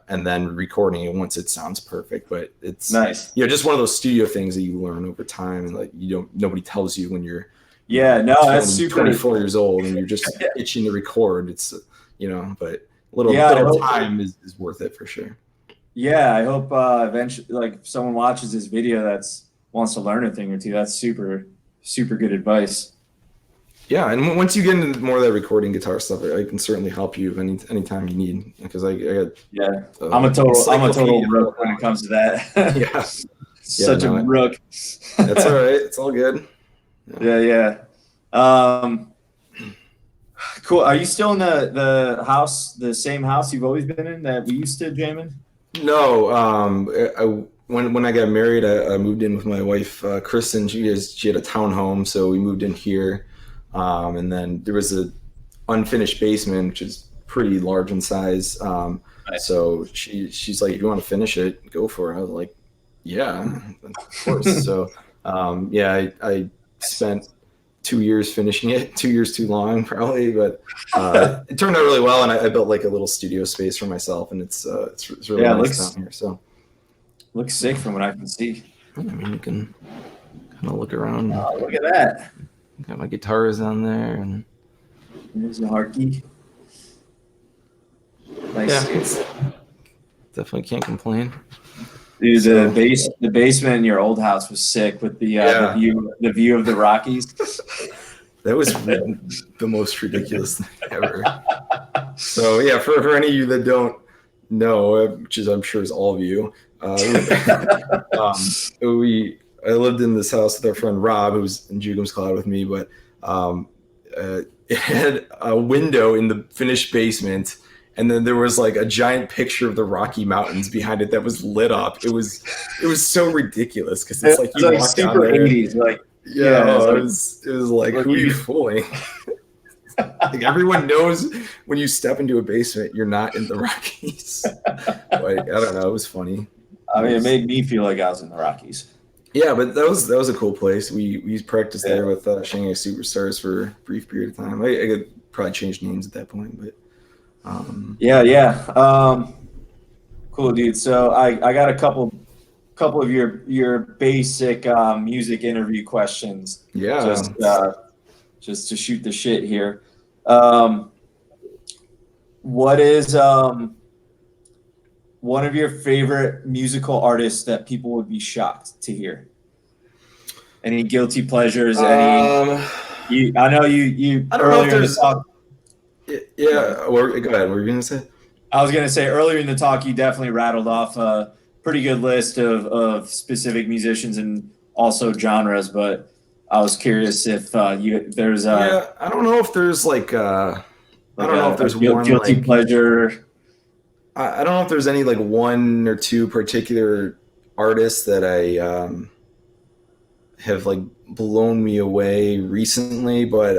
[SPEAKER 1] then recording it once it sounds perfect. But it's
[SPEAKER 2] nice.
[SPEAKER 1] Just one of those studio things that you learn over time, and like nobody tells you when you're
[SPEAKER 2] that's super
[SPEAKER 1] 24 years old and you're just itching to record. It's but little time is worth it for sure.
[SPEAKER 2] Yeah, I hope eventually, like, if someone watches this video that's wants to learn a thing or two, that's super, super good advice.
[SPEAKER 1] Yeah, and once you get into more of that recording guitar stuff, I can certainly help you anytime you need, because I got
[SPEAKER 2] I'm a total rook when it comes to that. Such a rook.
[SPEAKER 1] That's all right. It's all good.
[SPEAKER 2] Yeah. Cool. Are you still in the house, the same house you've always been in that we used to jam in?
[SPEAKER 1] No, when I got married, I moved in with my wife, Kristen. She had a townhome, so we moved in here. And then there was a unfinished basement, which is pretty large in size. Nice. So she's like, if you want to finish it, go for it. I was like, yeah, of course. So I spent 2 years finishing it, 2 years too long probably, but it turned out really well, and I built like a little studio space for myself, and it's really nice down here. So
[SPEAKER 2] looks sick from what I can see.
[SPEAKER 1] I mean, you can kind of look around.
[SPEAKER 2] Oh, look at that.
[SPEAKER 1] Got my guitars on there, and
[SPEAKER 2] there's a Hartkey. Nice.
[SPEAKER 1] Definitely can't complain.
[SPEAKER 2] Dude, the basement in your old house was sick with the view of the Rockies.
[SPEAKER 1] That was the most ridiculous thing ever. So yeah, for any of you that don't know, which is I'm sure is all of you, I lived in this house with our friend Rob, who was in Jugem's Cloud with me, but it had a window in the finished basement, and then there was like a giant picture of the Rocky Mountains behind it that was lit up. It was so ridiculous because it's like you walk
[SPEAKER 2] super
[SPEAKER 1] down there.
[SPEAKER 2] 80s, like
[SPEAKER 1] it was like, who are you fooling? Like everyone knows when you step into a basement, you're not in the Rockies. Like I don't know, it was funny.
[SPEAKER 2] I mean, it made me feel like I was in the Rockies.
[SPEAKER 1] Yeah, but that was a cool place. We practiced there with Shanghai Superstars for a brief period of time. I could probably change names at that point, but
[SPEAKER 2] Cool, dude. So I got a couple of your basic music interview questions.
[SPEAKER 1] Yeah.
[SPEAKER 2] Just to shoot the shit here. Um, what is one of your favorite musical artists that people would be shocked to hear? Any guilty pleasures? I know you
[SPEAKER 1] I don't know if
[SPEAKER 2] earlier in the
[SPEAKER 1] there's.
[SPEAKER 2] talk.
[SPEAKER 1] Yeah. Go ahead. What were you gonna say?
[SPEAKER 2] I was going to say earlier in the talk, you definitely rattled off a pretty good list of specific musicians and also genres, but I was curious if there's
[SPEAKER 1] Yeah. I don't know if there's like. I
[SPEAKER 2] like
[SPEAKER 1] don't know if there's
[SPEAKER 2] a
[SPEAKER 1] one
[SPEAKER 2] guilty
[SPEAKER 1] like.
[SPEAKER 2] pleasure.
[SPEAKER 1] I don't know if there's any like one or two particular artists that I have like blown me away recently, but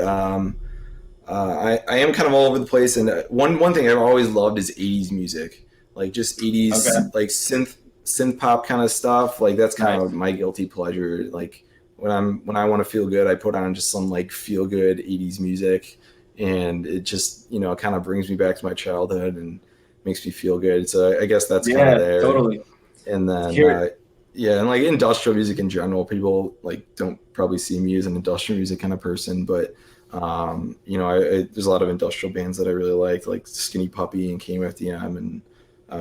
[SPEAKER 1] I am kind of all over the place. And one thing I've always loved is '80s music, like just '80s
[SPEAKER 2] Okay.
[SPEAKER 1] like synth pop kind of stuff. Like that's kind
[SPEAKER 2] Nice.
[SPEAKER 1] of my guilty pleasure. Like when I want to feel good, I put on just some like feel good '80s music, and it just it kind of brings me back to my childhood and makes me feel good. So I guess that's kind of
[SPEAKER 2] Yeah,
[SPEAKER 1] there.
[SPEAKER 2] totally.
[SPEAKER 1] And then
[SPEAKER 2] Here,
[SPEAKER 1] yeah, and like industrial music in general, people like don't probably see me as an industrial music kind of person, but there's a lot of industrial bands that I really like Skinny Puppy and KMFDM and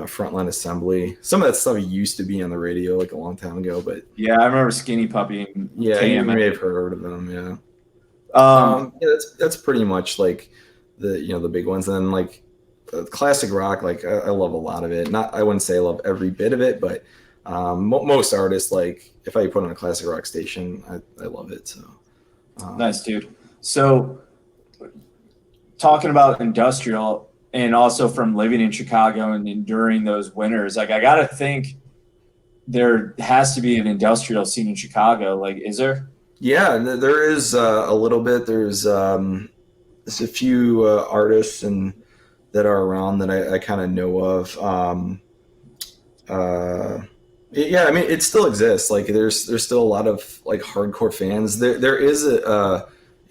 [SPEAKER 1] Frontline Assembly. Some of that stuff used to be on the radio like a long time ago, but
[SPEAKER 2] yeah, I remember Skinny Puppy and
[SPEAKER 1] yeah, you
[SPEAKER 2] KMF.
[SPEAKER 1] may have heard of them. Yeah,
[SPEAKER 2] Um,
[SPEAKER 1] yeah, that's pretty much like the big ones. And then like classic rock, like I love a lot of it. Not I wouldn't say I love every bit of it, but most artists, like if I put on a classic rock station, I love it. So
[SPEAKER 2] nice, dude. So talking about industrial and also from living in Chicago and enduring those winters, like I gotta think there has to be an industrial scene in Chicago. Like, is there?
[SPEAKER 1] yeah, there is a little bit. There's a few artists and that are around that I kind of know of. Uh, yeah, I mean, it still exists. Like, there's still a lot of like hardcore fans. There is an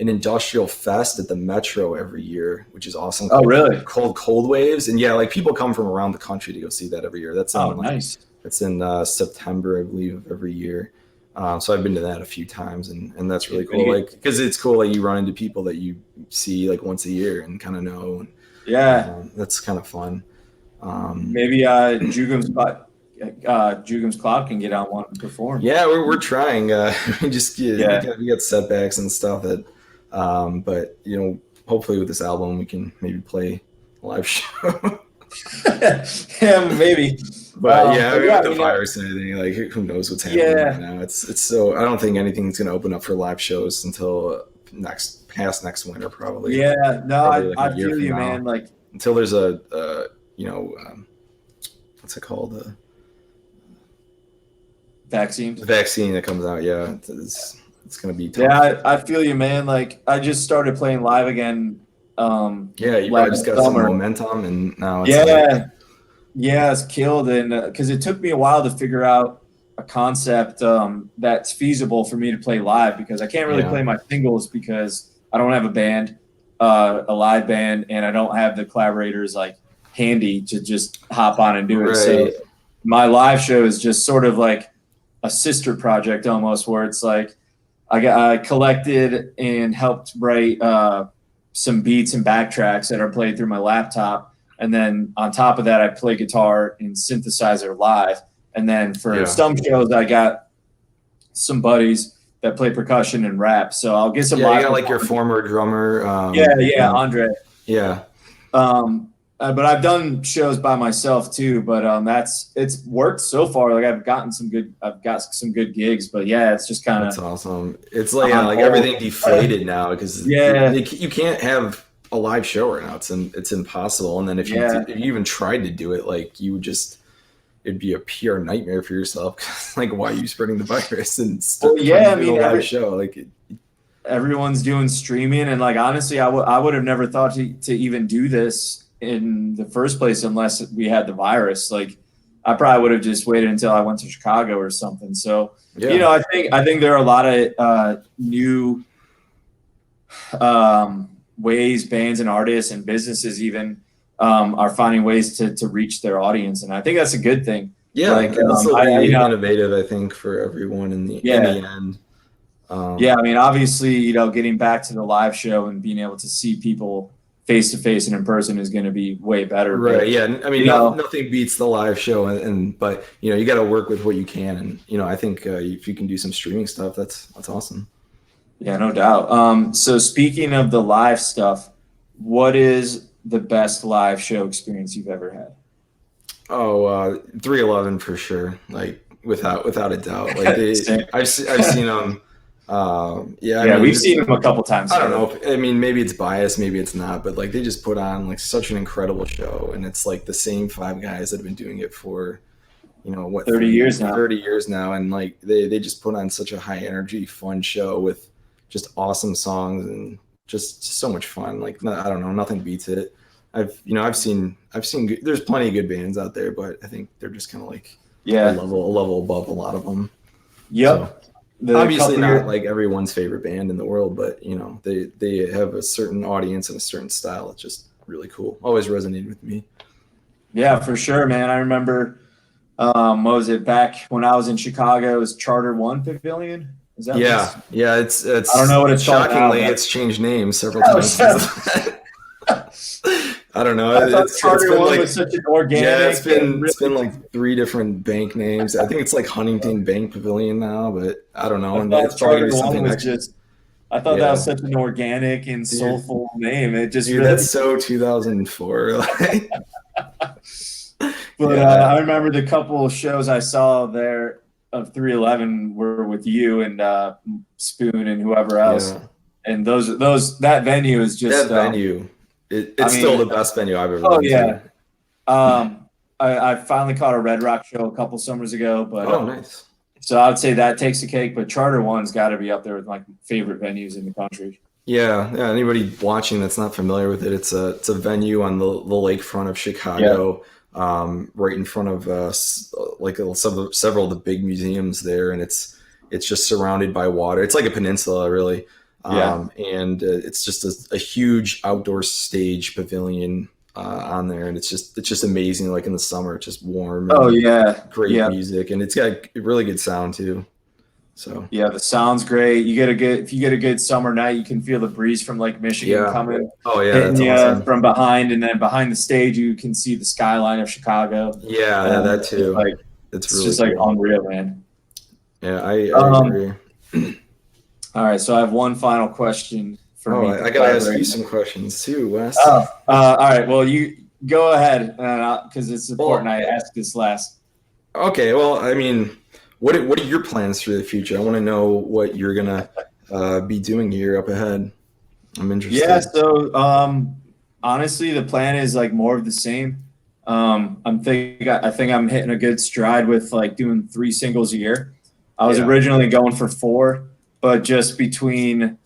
[SPEAKER 1] industrial fest at the Metro every year, which is awesome.
[SPEAKER 2] Oh, really?
[SPEAKER 1] Called Cold Waves, and yeah, like people come from around the country to go see that every year. That's in
[SPEAKER 2] Oh, nice.
[SPEAKER 1] it's in September, I believe, of every year. So I've been to that a few times, and that's really cool. Like, because it's cool, like you run into people that you see like once a year and kind of know. And,
[SPEAKER 2] Yeah.
[SPEAKER 1] that's kind of fun.
[SPEAKER 2] Maybe Jugem's Cloud can get on one and perform.
[SPEAKER 1] Yeah, we're trying. We just
[SPEAKER 2] Yeah.
[SPEAKER 1] we got setbacks and stuff that, but hopefully with this album we can maybe play a live show.
[SPEAKER 2] Yeah, maybe.
[SPEAKER 1] But yeah,
[SPEAKER 2] but yeah,
[SPEAKER 1] with the virus and everything, like who knows what's happening right now? It's so I don't think anything's gonna open up for live shows until past next winter probably.
[SPEAKER 2] Yeah, no,
[SPEAKER 1] Probably like
[SPEAKER 2] I
[SPEAKER 1] a year
[SPEAKER 2] feel
[SPEAKER 1] from
[SPEAKER 2] you,
[SPEAKER 1] now.
[SPEAKER 2] man. Like,
[SPEAKER 1] Until there's a what's it called,
[SPEAKER 2] vaccines.
[SPEAKER 1] the vaccine that comes out. Yeah, it's gonna be tough.
[SPEAKER 2] Yeah, I feel you, man. Like, I just started playing live again.
[SPEAKER 1] Yeah, you probably
[SPEAKER 2] last
[SPEAKER 1] just got
[SPEAKER 2] summer.
[SPEAKER 1] some momentum, and now it's
[SPEAKER 2] Yeah, it's killed, and because it took me a while to figure out a concept that's feasible for me to play live, because I can't really play my singles because I don't have a band, a live band, and I don't have the collaborators like handy to just hop on and do it. So my live show is just sort of like a sister project almost, where it's like I collected and helped write some beats and backtracks that are played through my laptop. And then on top of that, I play guitar and synthesizer live. And then for some shows, I got some buddies that play percussion and rap. So I'll get some live.
[SPEAKER 1] You got like your former drummer.
[SPEAKER 2] Andre.
[SPEAKER 1] Yeah.
[SPEAKER 2] But I've done shows by myself too. But it's worked so far. Like I've got some good gigs. But yeah, it's just kind of
[SPEAKER 1] that's awesome. It's like everything deflated now because you can't have a live show right now. It's impossible. And then if you even tried to do it, like it'd be a PR nightmare for yourself. Like, why are you spreading the virus and
[SPEAKER 2] do a live
[SPEAKER 1] show? Like,
[SPEAKER 2] everyone's doing streaming, and like honestly, I would have never thought to even do this in the first place unless we had the virus. Like, I probably would have just waited until I went to Chicago or something. So I think there are a lot of new ways bands and artists and businesses even are finding ways to reach their audience, and I think that's a good thing.
[SPEAKER 1] Yeah,
[SPEAKER 2] Like,
[SPEAKER 1] this will be innovative, I think, for everyone in the end.
[SPEAKER 2] Yeah, I mean, obviously, you know, getting back to the live show and being able to see people face to face and in person is going to be way better.
[SPEAKER 1] Right.
[SPEAKER 2] But,
[SPEAKER 1] yeah. I mean, nothing beats the live show, but you know, you got to work with what you can, and you know, I think if you can do some streaming stuff, that's awesome.
[SPEAKER 2] Yeah, no doubt. So speaking of the live stuff, what is the best live show experience you've ever had?
[SPEAKER 1] Oh, 311 for sure. Like without a doubt. Like I've seen them. Yeah, I mean,
[SPEAKER 2] we've seen them a couple times.
[SPEAKER 1] I don't know. I mean, maybe it's biased, maybe it's not, but like they just put on like such an incredible show, and it's like the same 5 guys that have been doing it for, you know, what
[SPEAKER 2] 30 years now.
[SPEAKER 1] 30 years now, and like they just put on such a high energy, fun show with just awesome songs and just so much fun. Like I don't know, nothing beats it. I've seen good, there's plenty of good bands out there, but I think they're just kind of like a level above a lot of them.
[SPEAKER 2] Yep.
[SPEAKER 1] So, obviously not like everyone's favorite band in the world, but you know, they have a certain audience and a certain style. It's just really cool. Always resonated with me.
[SPEAKER 2] Yeah, for sure, man. I remember what was it, back when I was in Chicago, it was Charter One Pavilion. Is that
[SPEAKER 1] yeah, it's I
[SPEAKER 2] don't know what it's
[SPEAKER 1] shockingly
[SPEAKER 2] called now,
[SPEAKER 1] it's changed names several times. I don't know.
[SPEAKER 2] It's been like such an organic.
[SPEAKER 1] Yeah, it's been like 3 different bank names. I think it's like Huntington Bank Pavilion now, but I don't know. And it's probably gonna be something
[SPEAKER 2] I thought that was such an organic and soulful name. It just
[SPEAKER 1] that's so 2004.
[SPEAKER 2] But I remember the couple of shows I saw there of 311 were with you and Spoon and whoever else. And that venue is just
[SPEAKER 1] that venue. It's still the best venue I've ever been to.
[SPEAKER 2] I finally caught a Red Rock show a couple summers ago, but
[SPEAKER 1] nice.
[SPEAKER 2] So I would say that takes the cake, but Charter One's got to be up there with my favorite venues in the country.
[SPEAKER 1] Yeah. Anybody watching that's not familiar with it, it's a venue on the lakefront of Chicago, right in front of like several of the big museums there, and it's just surrounded by water. It's like a peninsula, really. And it's just a huge outdoor stage pavilion on there, and it's just amazing. Like in the summer, it's just warm. Great music, and it's got really good sound too. So
[SPEAKER 2] the sound's great. If you get a good summer night, you can feel the breeze from Lake Michigan coming.
[SPEAKER 1] That's awesome.
[SPEAKER 2] From behind, and then behind the stage, you can see the skyline of Chicago.
[SPEAKER 1] That too.
[SPEAKER 2] It's really just like unreal, man.
[SPEAKER 1] Yeah, I agree.
[SPEAKER 2] All right, so I have one final question for me.
[SPEAKER 1] I gotta ask you some questions too, Wes.
[SPEAKER 2] All right. Well, you go ahead because it's important. I ask this last.
[SPEAKER 1] Okay. Well, I mean, what are your plans for the future? I want to know what you're gonna be doing here up ahead. I'm interested.
[SPEAKER 2] Yeah. So, honestly, the plan is like more of the same. I think I'm hitting a good stride with like doing 3 singles a year. I was originally going for 4. But just between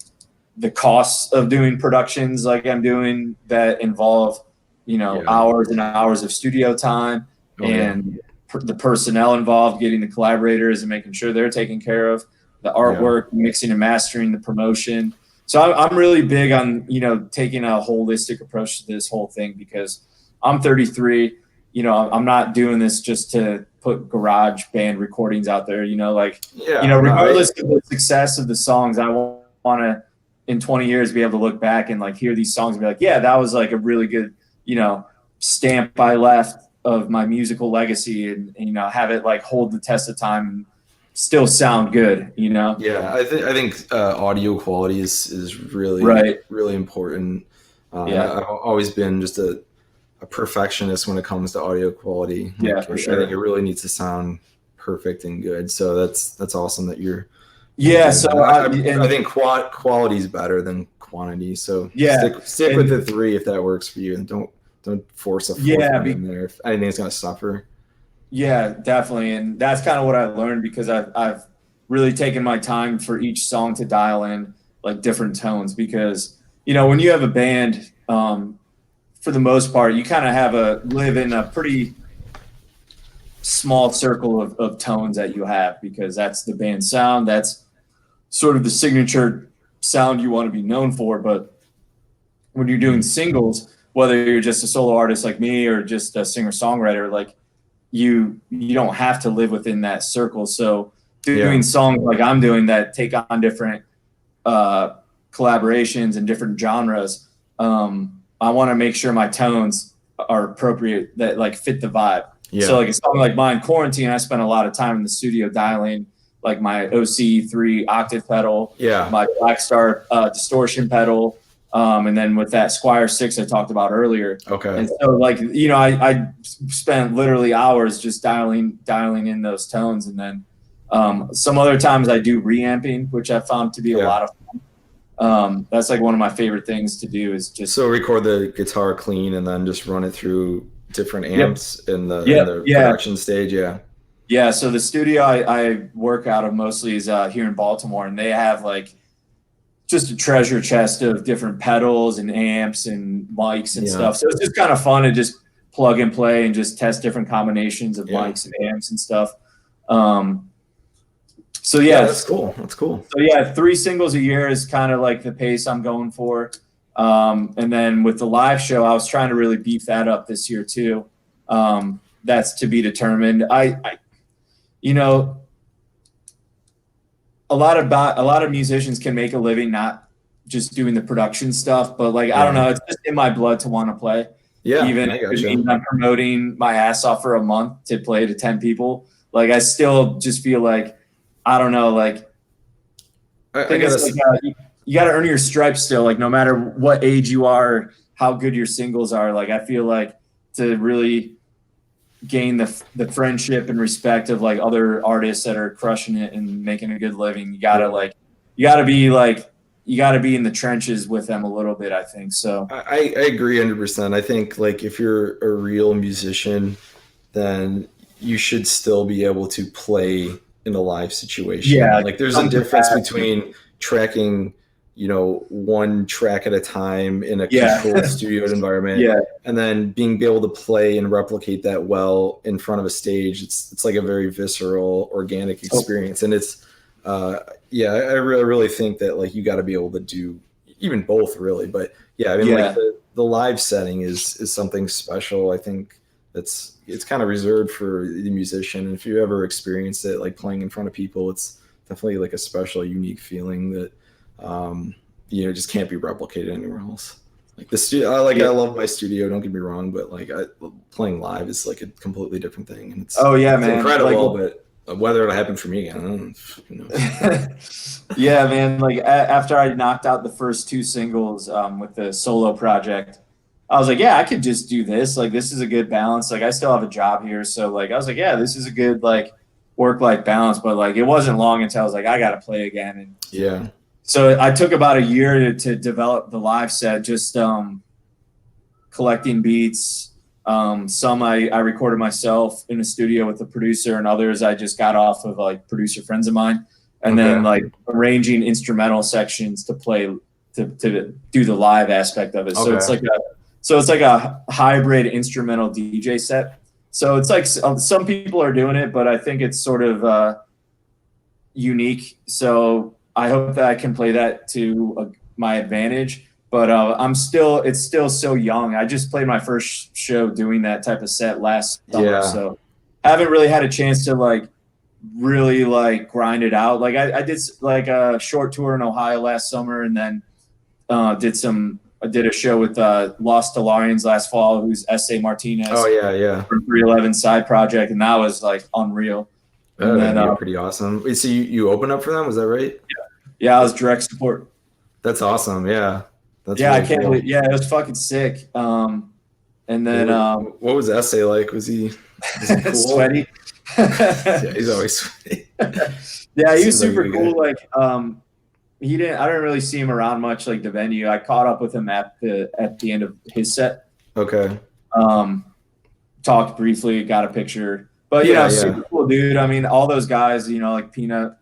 [SPEAKER 2] the costs of doing productions like I'm doing that involve, hours and hours of studio time and the personnel involved, getting the collaborators and making sure they're taken care of, the artwork, mixing and mastering, the promotion. So I'm really big on, taking a holistic approach to this whole thing because I'm 33. I'm not doing this just to put garage band recordings out there, regardless of the success of the songs, I want to, in 20 years, be able to look back and like hear these songs and be like, yeah, that was like a really good, stamp I left of my musical legacy and have it like hold the test of time and still sound good,
[SPEAKER 1] Yeah, I think audio quality is really, really important. I've always been just a perfectionist when it comes to audio quality.
[SPEAKER 2] For sure.
[SPEAKER 1] I think it really needs to sound perfect and good. So that's awesome that you're.
[SPEAKER 2] So
[SPEAKER 1] I think quality is better than quantity. So stick with the 3 if that works for you, and don't force a 4th in there if anything's gonna suffer.
[SPEAKER 2] Yeah, definitely, and that's kind of what I learned because I've really taken my time for each song to dial in like different tones because when you have a band. For the most part, you kind of live in a pretty small circle of tones that you have because that's the band sound. That's sort of the signature sound you want to be known for. But when you're doing singles, whether you're just a solo artist like me or just a singer-songwriter, like you don't have to live within that circle. So doing songs like I'm doing that take on different collaborations and different genres, I want to make sure my tones are appropriate, that like fit the vibe. So like a song like mine, Quarantine, I spent a lot of time in the studio dialing like my OC3 octave pedal, my Black Star distortion pedal, and then with that Squire 6 I talked about earlier. And so like, you know, I spent literally hours just dialing in those tones. And then some other times I do reamping, which I found to be a lot of fun. That's like one of my favorite things to do, is just
[SPEAKER 1] record the guitar clean and then just run it through different amps in the production stage.
[SPEAKER 2] So the studio I work out of mostly is here in Baltimore, and they have like just a treasure chest of different pedals and amps and mics and stuff. So it's just kind of fun to just plug and play and just test different combinations of mics and amps and stuff. So
[SPEAKER 1] that's cool. That's cool.
[SPEAKER 2] So 3 singles a year is kind of like the pace I'm going for. And then with the live show, I was trying to really beef that up this year too. That's to be determined. I you know, a lot of musicians can make a living not just doing the production stuff, but like I don't know, it's just in my blood to want to play. Even if it means I'm promoting my ass off for a month to play to 10 people. Like I still just feel like, I don't know, like you got to earn your stripes still, like no matter what age you are, how good your singles are. Like I feel like to really gain the friendship and respect of like other artists that are crushing it and making a good living, you gotta be in the trenches with them a little bit, I think. So
[SPEAKER 1] I agree 100%. I think like if you're a real musician, then you should still be able to play in a live situation. Like there's a difference between tracking, you know, one track at a time in a controlled studio environment, and then being able to play and replicate that well in front of a stage. It's like a very visceral, organic experience, and it's I really think that like you got to be able to do even both, really. But like the live setting is something special. I think it's kind of reserved for the musician, and if you ever experienced it, like playing in front of people, it's definitely like a special, unique feeling that you know, just can't be replicated anywhere else. Like the studio, I love my studio, don't get me wrong, but like playing live is like a completely different thing, and it's
[SPEAKER 2] man,
[SPEAKER 1] incredible. Like, but whether it'll happen for me again, I don't know.
[SPEAKER 2] Man, like after I knocked out the first 2 singles with the solo project, I was like, I could just do this. Like this is a good balance. Like I still have a job here, so like I was like, this is a good like work-life balance. But like it wasn't long until I was like, I got to play again. And so I took about a year to develop the live set, just collecting beats. Some I recorded myself in a studio with a producer, and others I just got off of like producer friends of mine, and then like arranging instrumental sections to play to do the live aspect of it. So it's like a hybrid instrumental DJ set. So it's like some people are doing it, but I think it's sort of unique. So I hope that I can play that to my advantage, but it's still so young. I just played my first show doing that type of set last summer, so I haven't really had a chance to like really like grind it out. Like I did like a short tour in Ohio last summer, and then I did a show with Lost Delarians last fall, who's S.A. Martinez. From 311 side project, and that was like unreal.
[SPEAKER 1] And then, pretty awesome. Wait, so you opened up for them? Was that right?
[SPEAKER 2] I was direct support.
[SPEAKER 1] That's awesome. That's
[SPEAKER 2] really I can't cool. Believe, it was fucking sick. And then
[SPEAKER 1] what was Essay like? Was he cool?
[SPEAKER 2] Sweaty?
[SPEAKER 1] He's always sweaty.
[SPEAKER 2] He was super cool. Like I didn't really see him around much, like the venue. I caught up with him at the end of his set. Talked briefly, got a picture. But super cool dude. I mean, all those guys, you know, like Peanut,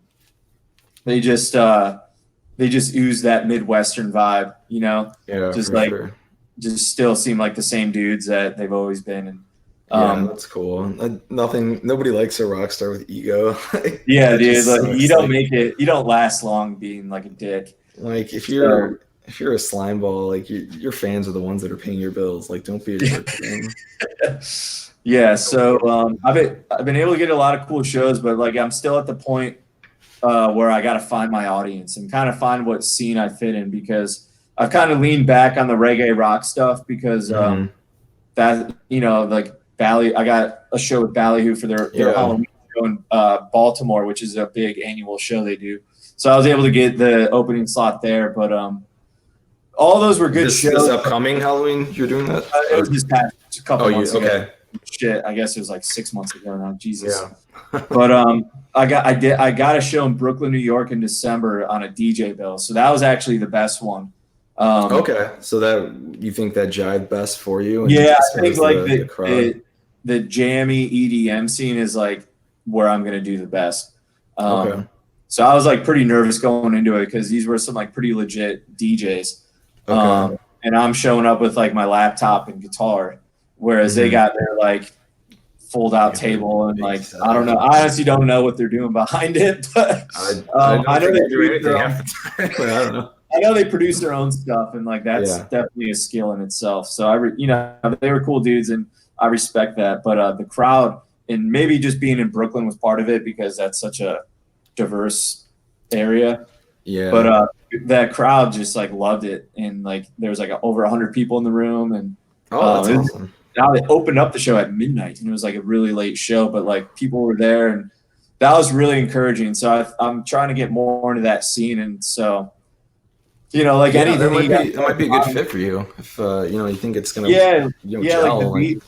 [SPEAKER 2] they just ooze that Midwestern vibe, you know. Just like just still seem like the same dudes that they've always been. And
[SPEAKER 1] that's cool. Nobody likes a rock star with ego.
[SPEAKER 2] Dude, like you don't make it, you don't last long being like a dick.
[SPEAKER 1] Like if you're if you're a slime ball, like your fans are the ones that are paying your bills. Like, don't be a jerk to them.
[SPEAKER 2] Yeah, so I've been able to get a lot of cool shows, but like I'm still at the point where I got to find my audience and kind of find what scene I fit in, because I've kind of leaned back on the reggae rock stuff because that, you know, like I got a show with Ballyhoo for their Halloween show in Baltimore, which is a big annual show they do. So I was able to get the opening slot there, but all those were good shows.
[SPEAKER 1] This upcoming Halloween, you're doing that?
[SPEAKER 2] It was just past a couple months ago.
[SPEAKER 1] Okay.
[SPEAKER 2] Shit, I guess it was like 6 months ago now. Jesus. Yeah. But I got a show in Brooklyn, New York in December on a DJ bill. So that was actually the best one.
[SPEAKER 1] Okay. So that you think that jived best for you?
[SPEAKER 2] Yeah, I think like the jammy EDM scene is like where I'm gonna do the best. Okay. So I was like pretty nervous going into it because these were some like pretty legit DJs. Okay. And I'm showing up with like my laptop and guitar, whereas they got their like fold out table and like I don't know. I honestly don't know what they're doing behind it, but I know they do anything half the time. I don't know. I know they produce their own stuff, and like that's definitely a skill in itself. So you know, they were cool dudes, and I respect that. But the crowd, and maybe just being in Brooklyn was part of it because that's such a diverse area. Yeah. But that crowd just like loved it, and like there was like over 100 people in the room, and
[SPEAKER 1] that's awesome.
[SPEAKER 2] Now they opened up the show at midnight, and it was like a really late show, but like people were there, and that was really encouraging. So I'm trying to get more into that scene, and so you know, like anything,
[SPEAKER 1] that might be a good fit for you if you know you think it's gonna
[SPEAKER 2] gel,
[SPEAKER 1] like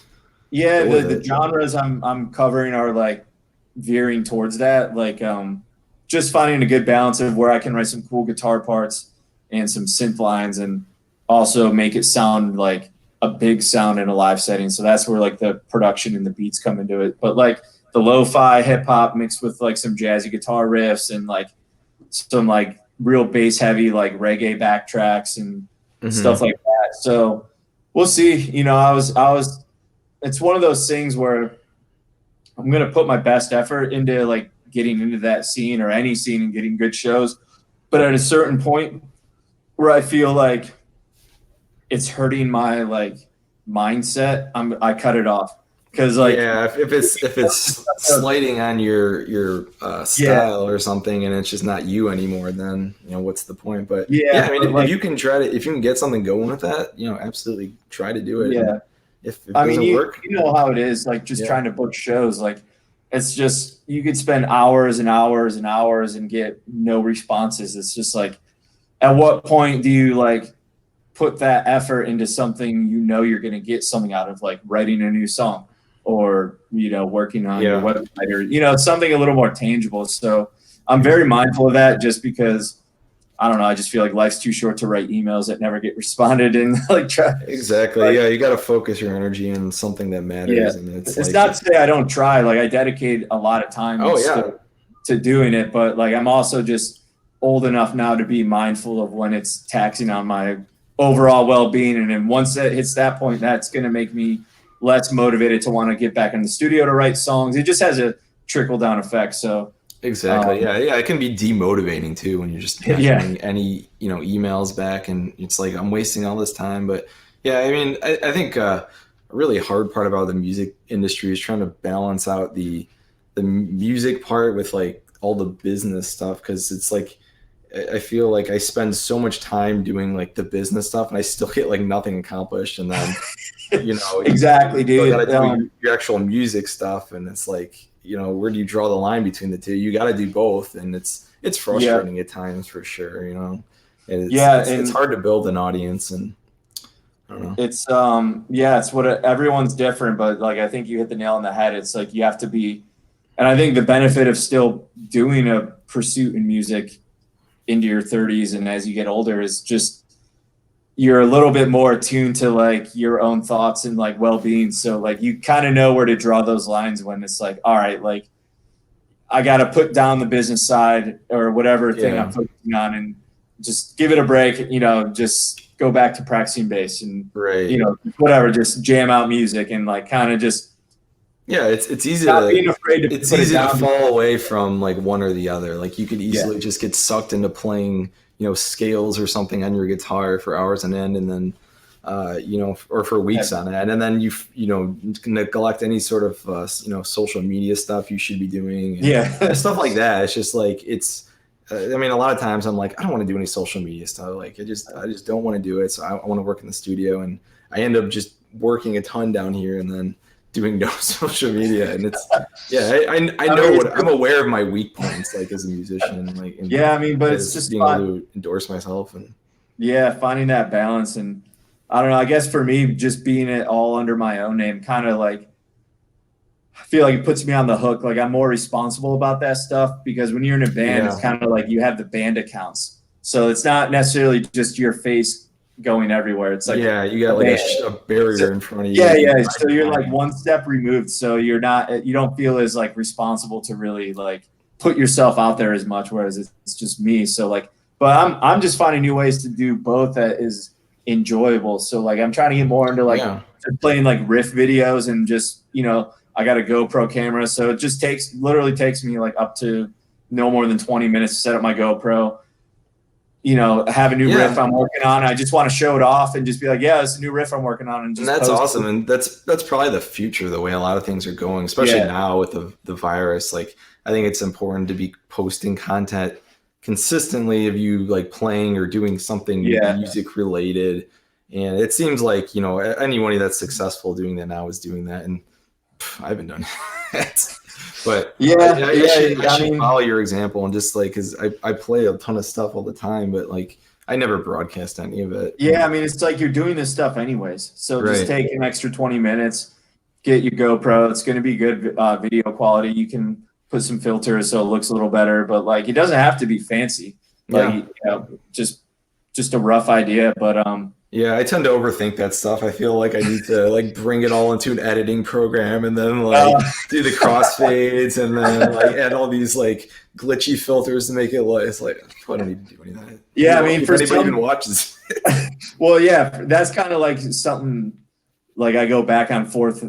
[SPEAKER 2] the genres I'm covering are like veering towards that, like just finding a good balance of where I can write some cool guitar parts and some synth lines, and also make it sound like a big sound in a live setting. So that's where like the production and the beats come into it. But like the lo-fi hip hop mixed with like some jazzy guitar riffs and like some like real bass heavy like reggae backtracks and stuff like that. So we'll see. You know, I was it's one of those things where I'm gonna put my best effort into like getting into that scene or any scene and getting good shows. But at a certain point where I feel like it's hurting my like mindset, I cut it off. Because like
[SPEAKER 1] if it's slighting on your style or something, and it's just not you anymore, then you know what's the point. But I mean, if you can if you can get something going with that, you know, absolutely try to do it.
[SPEAKER 2] Yeah.
[SPEAKER 1] If it doesn't work,
[SPEAKER 2] you know how it is. Like just trying to book shows, like it's just you could spend hours and hours and hours and get no responses. It's just like, at what point do you like put that effort into something you know you're going to get something out of, like writing a new song or, you know, working on your website or, you know, something a little more tangible. So I'm very mindful of that just because, I don't know, I just feel like life's too short to write emails that never get responded and like try.
[SPEAKER 1] Exactly. Like, you got to focus your energy on something that matters.
[SPEAKER 2] Yeah.
[SPEAKER 1] And
[SPEAKER 2] it's like, not to say I don't try. Like I dedicate a lot of time to doing it, but like I'm also just old enough now to be mindful of when it's taxing on my overall well-being. And then once it hits that point, that's going to make me less motivated to want to get back in the studio to write songs. It just has a trickle down effect. So
[SPEAKER 1] exactly. It can be demotivating too when you're just not getting any, you know, emails back, and it's like I'm wasting all this time. But I mean, I think a really hard part about the music industry is trying to balance out the music part with like all the business stuff, because it's like I feel like I spend so much time doing like the business stuff, and I still get like nothing accomplished. And then, you know,
[SPEAKER 2] exactly, dude.
[SPEAKER 1] You gotta do your actual music stuff, and it's like, you know, where do you draw the line between the two? You got to do both, and it's frustrating at times for sure. You know, it's hard to build an audience, and I don't know.
[SPEAKER 2] It's it's what everyone's different, but like I think you hit the nail on the head. It's like you have to be, and I think the benefit of still doing a pursuit in music into your 30s and as you get older is just you're a little bit more attuned to like your own thoughts and like well-being. So like you kind of know where to draw those lines when it's like, all right, like I got to put down the business side or whatever thing I'm focusing on and just give it a break, you know, just go back to practicing bass and, you know, whatever, just jam out music and like kind of just,
[SPEAKER 1] it's easy to fall away from like one or the other. Like you could easily just get sucked into playing scales or something on your guitar for hours on end, and then or for weeks on end, and then you neglect any sort of social media stuff you should be doing, and stuff like that. It's just like I mean, a lot of times I'm like, I don't want to do any social media stuff. Like I just don't want to do it. So I want to work in the studio, and I end up just working a ton down here and then doing no social media. And it's, I'm aware of my weak points, like as a musician,
[SPEAKER 2] but it's just
[SPEAKER 1] being able to endorse myself and
[SPEAKER 2] finding that balance. And I don't know, I guess for me, just being it all under my own name, kind of like, I feel like it puts me on the hook. Like I'm more responsible about that stuff, because when you're in a band, it's kind of like you have the band accounts. So it's not necessarily just your face going everywhere. It's like,
[SPEAKER 1] you got like a barrier in front of you.
[SPEAKER 2] So you're like one step removed. So you don't feel as like responsible to really like put yourself out there as much, whereas it's just me. So like, but I'm just finding new ways to do both that is enjoyable. So like I'm trying to get more into like playing like riff videos, and just, I got a GoPro camera, so it just literally takes me like up to no more than 20 minutes to set up my GoPro. Have a new riff I'm working on. I just want to show it off and just be like, it's a new riff I'm working on. And
[SPEAKER 1] that's awesome. And that's probably the future, the way a lot of things are going, especially now with the virus. Like, I think it's important to be posting content consistently of you like playing or doing something music related. And it seems like, anybody that's successful doing that now is doing that. And I haven't done that. But I should follow your example, and just like, because I play a ton of stuff all the time, but like I never broadcast any of it.
[SPEAKER 2] I mean, it's like you're doing this stuff anyways, so just take an extra 20 minutes, get your GoPro. It's going to be good video quality. You can put some filters so it looks a little better, but like it doesn't have to be fancy. Like just a rough idea. But
[SPEAKER 1] I tend to overthink that stuff. I feel like I need to like bring it all into an editing program, and then like do the crossfades, and then like add all these like glitchy filters to make it look. It's like, I don't need to do any of that.
[SPEAKER 2] I mean,
[SPEAKER 1] if anybody even watches.
[SPEAKER 2] Well, that's kind of like something like I go back on forth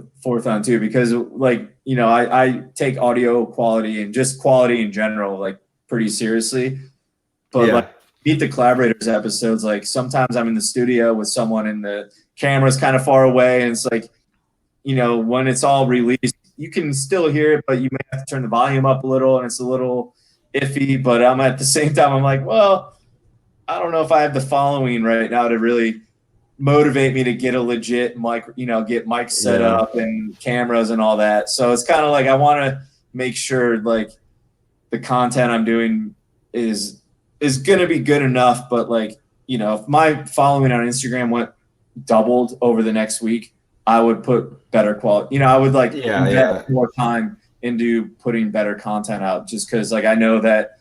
[SPEAKER 2] on too, because like, I take audio quality and just quality in general like pretty seriously. But like Meet the Collaborators episodes, like sometimes I'm in the studio with someone and the camera's kind of far away, and it's like, when it's all released, you can still hear it, but you may have to turn the volume up a little, and it's a little iffy. But I'm at the same time, I'm like, well, I don't know if I have the following right now to really motivate me to get a legit mic, get mics set up and cameras and all that. So it's kind of like I want to make sure like the content I'm doing is going to be good enough. But like, if my following on Instagram doubled over the next week, I would put better quality, I would like invest more time into putting better content out, just because like I know that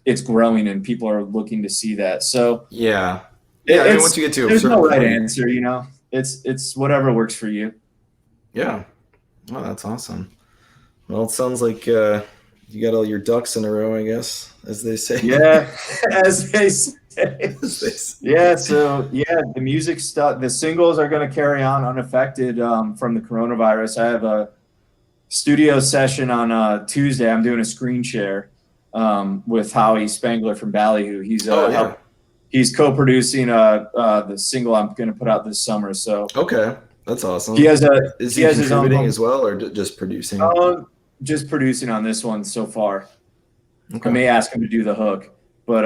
[SPEAKER 2] it's growing and people are looking to see that. So
[SPEAKER 1] I mean, once you get to
[SPEAKER 2] there's no right answer, it's whatever works for you.
[SPEAKER 1] Oh, that's awesome. Well, it sounds like you got all your ducks in a row, I guess, as they say.
[SPEAKER 2] As they say. So the music stuff, the singles are going to carry on unaffected from the coronavirus. I have a studio session on Tuesday. I'm doing a screen share with Howie Spangler from Ballyhoo. He's co-producing the single I'm going to put out this summer. So
[SPEAKER 1] that's awesome.
[SPEAKER 2] Is he
[SPEAKER 1] contributing as well, or just producing?
[SPEAKER 2] Just producing on this one so far. I may ask him to do the hook, but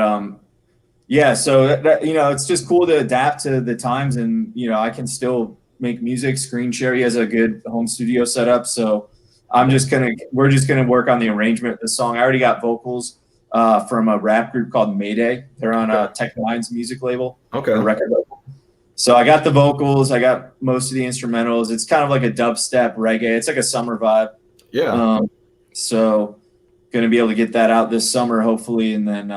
[SPEAKER 2] so that, it's just cool to adapt to the times, and I can still make music, screen share. He has a good home studio setup, so we're just gonna work on the arrangement of the song. I already got vocals from a rap group called Mayday. They're on Tech Nine's music label, record label. So I got the vocals, I got most of the instrumentals. It's kind of like a dubstep reggae. It's like a summer vibe. So going to be able to get that out this summer, hopefully. And then,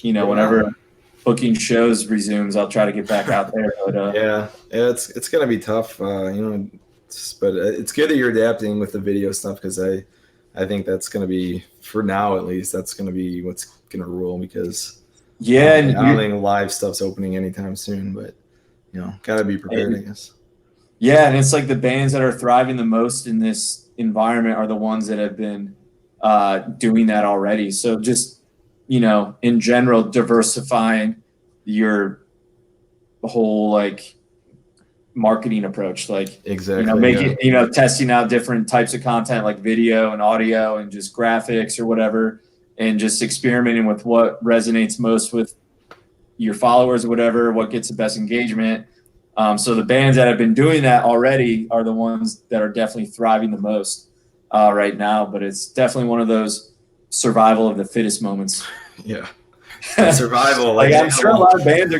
[SPEAKER 2] whenever booking shows resumes, I'll try to get back out there. But,
[SPEAKER 1] it's going to be tough, but it's good that you're adapting with the video stuff, because I think that's going to be, for now at least, that's going to be what's going to rule, because I don't think live stuff's opening anytime soon, but got to be prepared, I guess.
[SPEAKER 2] Yeah, and it's like the bands that are thriving the most in this environment are the ones that have been doing that already. So just in general, diversifying your whole like marketing approach, like
[SPEAKER 1] Exactly.
[SPEAKER 2] testing out different types of content like video and audio and just graphics or whatever, and just experimenting with what resonates most with your followers or whatever, what gets the best engagement. So the bands that have been doing that already are the ones that are definitely thriving the most right now. But it's definitely one of those survival of the fittest moments.
[SPEAKER 1] Yeah. Survival.
[SPEAKER 2] Like I'm sure a lot of bands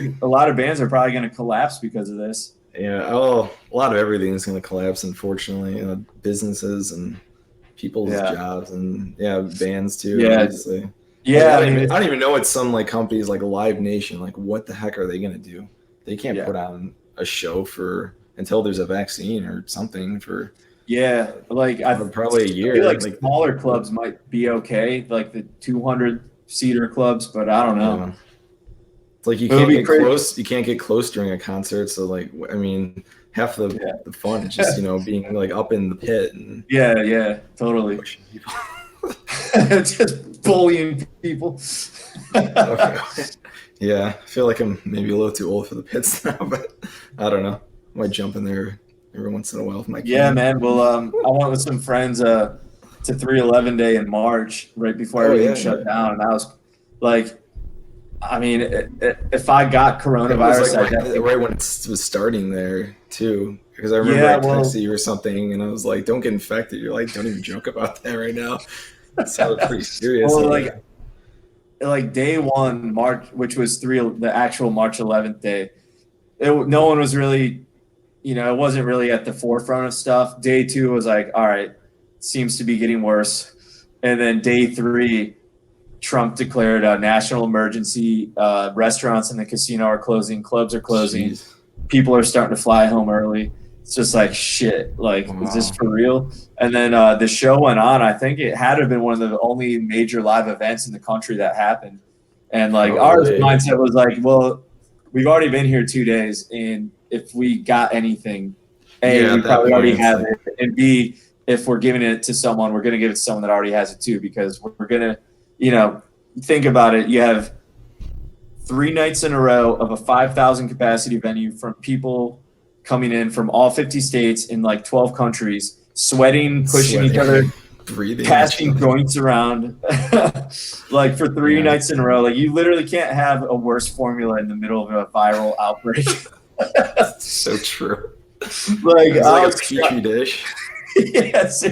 [SPEAKER 2] are probably going to collapse because of this.
[SPEAKER 1] Yeah, well, a lot of everything is going to collapse, unfortunately. Businesses and people's jobs, and bands too.
[SPEAKER 2] Yeah,
[SPEAKER 1] obviously.
[SPEAKER 2] Yeah,
[SPEAKER 1] like, I don't even know what some like companies like Live Nation, like what the heck are they going to do? They can't put on a show until there's a vaccine or something for.
[SPEAKER 2] Yeah, like
[SPEAKER 1] probably a year.
[SPEAKER 2] I feel like smaller clubs might be okay, like the 200-seater clubs, but I don't know.
[SPEAKER 1] Yeah. It's like you can't get close. You can't get close during a concert. So like, I mean, half the fun is just being like up in the pit and
[SPEAKER 2] totally
[SPEAKER 1] pushing people.
[SPEAKER 2] Just bullying people.
[SPEAKER 1] Yeah, I feel like I'm maybe a little too old for the pits now, but I don't know. I might jump in there every once in a while with my kid.
[SPEAKER 2] Yeah, man. Well, I went with some friends to 311 Day in March, right before everything shut down, and I was like, I mean, if I got coronavirus,
[SPEAKER 1] like right when it was starting there too, because I remember I texted you or something, and I was like, "Don't get infected." You're like, "Don't even joke about that right now." It sounded pretty serious.
[SPEAKER 2] Well, like day one, March, which was the actual March 11th day, no one was really, it wasn't really at the forefront of stuff. Day two was like, all right, seems to be getting worse, and then day three, Trump declared a national emergency. Restaurants and the casino are closing. Clubs are closing. Jeez. People are starting to fly home early. It's just like, shit. Like, is this for real? And then the show went on. I think it had to have been one of the only major live events in the country that happened. And like our mindset was like, well, we've already been here 2 days, and if we got anything, A, we probably already have it, and B, if we're giving it to someone, we're going to give it to someone that already has it too, because we're going to, think about it. You have 3 nights in a row of a 5,000 capacity venue from people coming in from all 50 states in like 12 countries, sweating, pushing each other, breathing, passing joints around, like for 3 nights in a row. Like you literally can't have a worse formula in the middle of a viral outbreak.
[SPEAKER 1] So true.
[SPEAKER 2] Like
[SPEAKER 1] a petri dish.
[SPEAKER 2] Yes.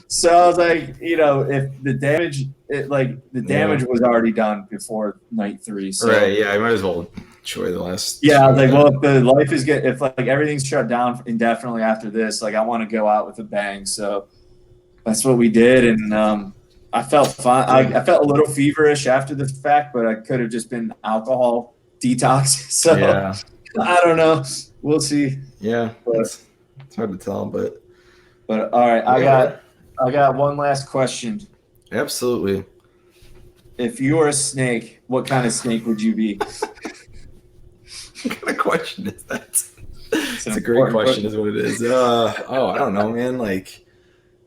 [SPEAKER 2] So I was like, if the damage, damage was already done before night 3. So.
[SPEAKER 1] Right. Yeah. I might as well enjoy the last.
[SPEAKER 2] Yeah. I was like, well, if the life is good, if like everything's shut down indefinitely after this, like I want to go out with a bang. So that's what we did. And I felt fine. I felt a little feverish after the fact, but I could have just been alcohol detox. So I don't know. We'll see.
[SPEAKER 1] Yeah. It's hard to tell, but
[SPEAKER 2] all right. I got one last question.
[SPEAKER 1] Absolutely.
[SPEAKER 2] If you were a snake, what kind of snake would you be?
[SPEAKER 1] What kind of question is that? It's a great question, is what it is. I don't know, man. Like,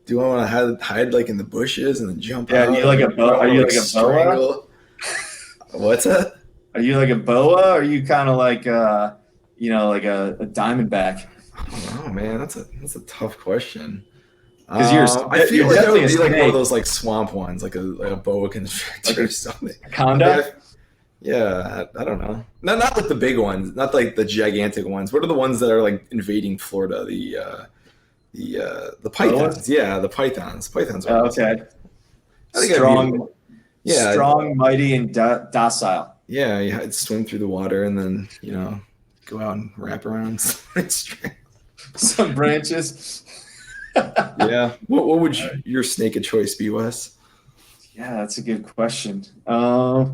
[SPEAKER 1] do I want to hide like in the bushes and then jump out?
[SPEAKER 2] Are you like a boa? Are you like a boa?
[SPEAKER 1] What's that?
[SPEAKER 2] Are you like a boa? Or are you kind of like like a diamondback?
[SPEAKER 1] Oh man, that's a tough question.
[SPEAKER 2] Because
[SPEAKER 1] I feel like that would be like one of those like swamp ones, like a boa constrictor or something.
[SPEAKER 2] Conda?
[SPEAKER 1] Yeah, I don't know. Not like the big ones, not like the gigantic ones. What are the ones that are like invading Florida? The pythons. Yeah, the pythons. Pythons are
[SPEAKER 2] okay. Strong, mighty, and docile.
[SPEAKER 1] Yeah, I'd swim through the water and then go out and wrap around
[SPEAKER 2] some branches.
[SPEAKER 1] Yeah. What would your snake of choice be, Wes?
[SPEAKER 2] Yeah, that's a good question.
[SPEAKER 1] I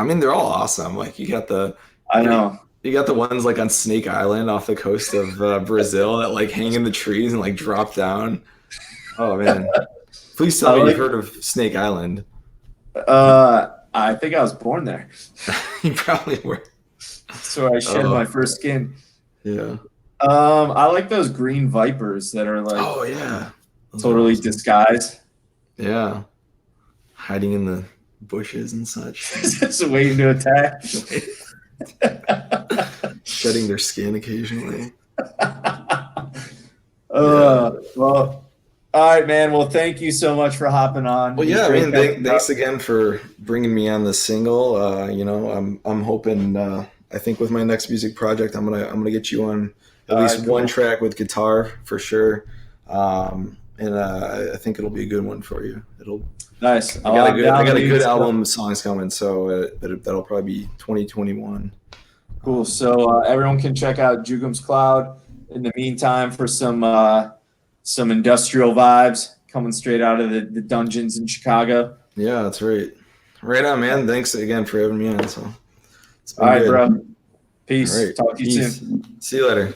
[SPEAKER 1] mean, they're all awesome. Like you got
[SPEAKER 2] I know.
[SPEAKER 1] You got the ones like on Snake Island off the coast of Brazil that like hang in the trees and like drop down. Oh man! Please tell me you've heard of Snake Island.
[SPEAKER 2] I think I was born there.
[SPEAKER 1] You probably were.
[SPEAKER 2] So I shed my first skin.
[SPEAKER 1] Yeah.
[SPEAKER 2] I like those green vipers that are like
[SPEAKER 1] those
[SPEAKER 2] totally disguised.
[SPEAKER 1] Yeah. Hiding in the bushes and such.
[SPEAKER 2] Just waiting to attack.
[SPEAKER 1] Shedding their skin occasionally.
[SPEAKER 2] Well, all right, man. Well, thank you so much for hopping on.
[SPEAKER 1] Well, yeah, I mean, thanks again for bringing me on this single. You know, I'm hoping. I think with my next music project, I'm gonna get you on at least one track with guitar for sure. And I think it'll be a good one for you.
[SPEAKER 2] Nice.
[SPEAKER 1] I got a good album of songs coming, so that'll probably be 2021.
[SPEAKER 2] Cool. So everyone can check out Jugem's Cloud. In the meantime, for some industrial vibes coming straight out of the dungeons in Chicago.
[SPEAKER 1] Yeah, that's right. Right on, man. Thanks again for having me on. So,
[SPEAKER 2] all right, bro. Peace.
[SPEAKER 1] All right.
[SPEAKER 2] Talk to you soon.
[SPEAKER 1] See you later.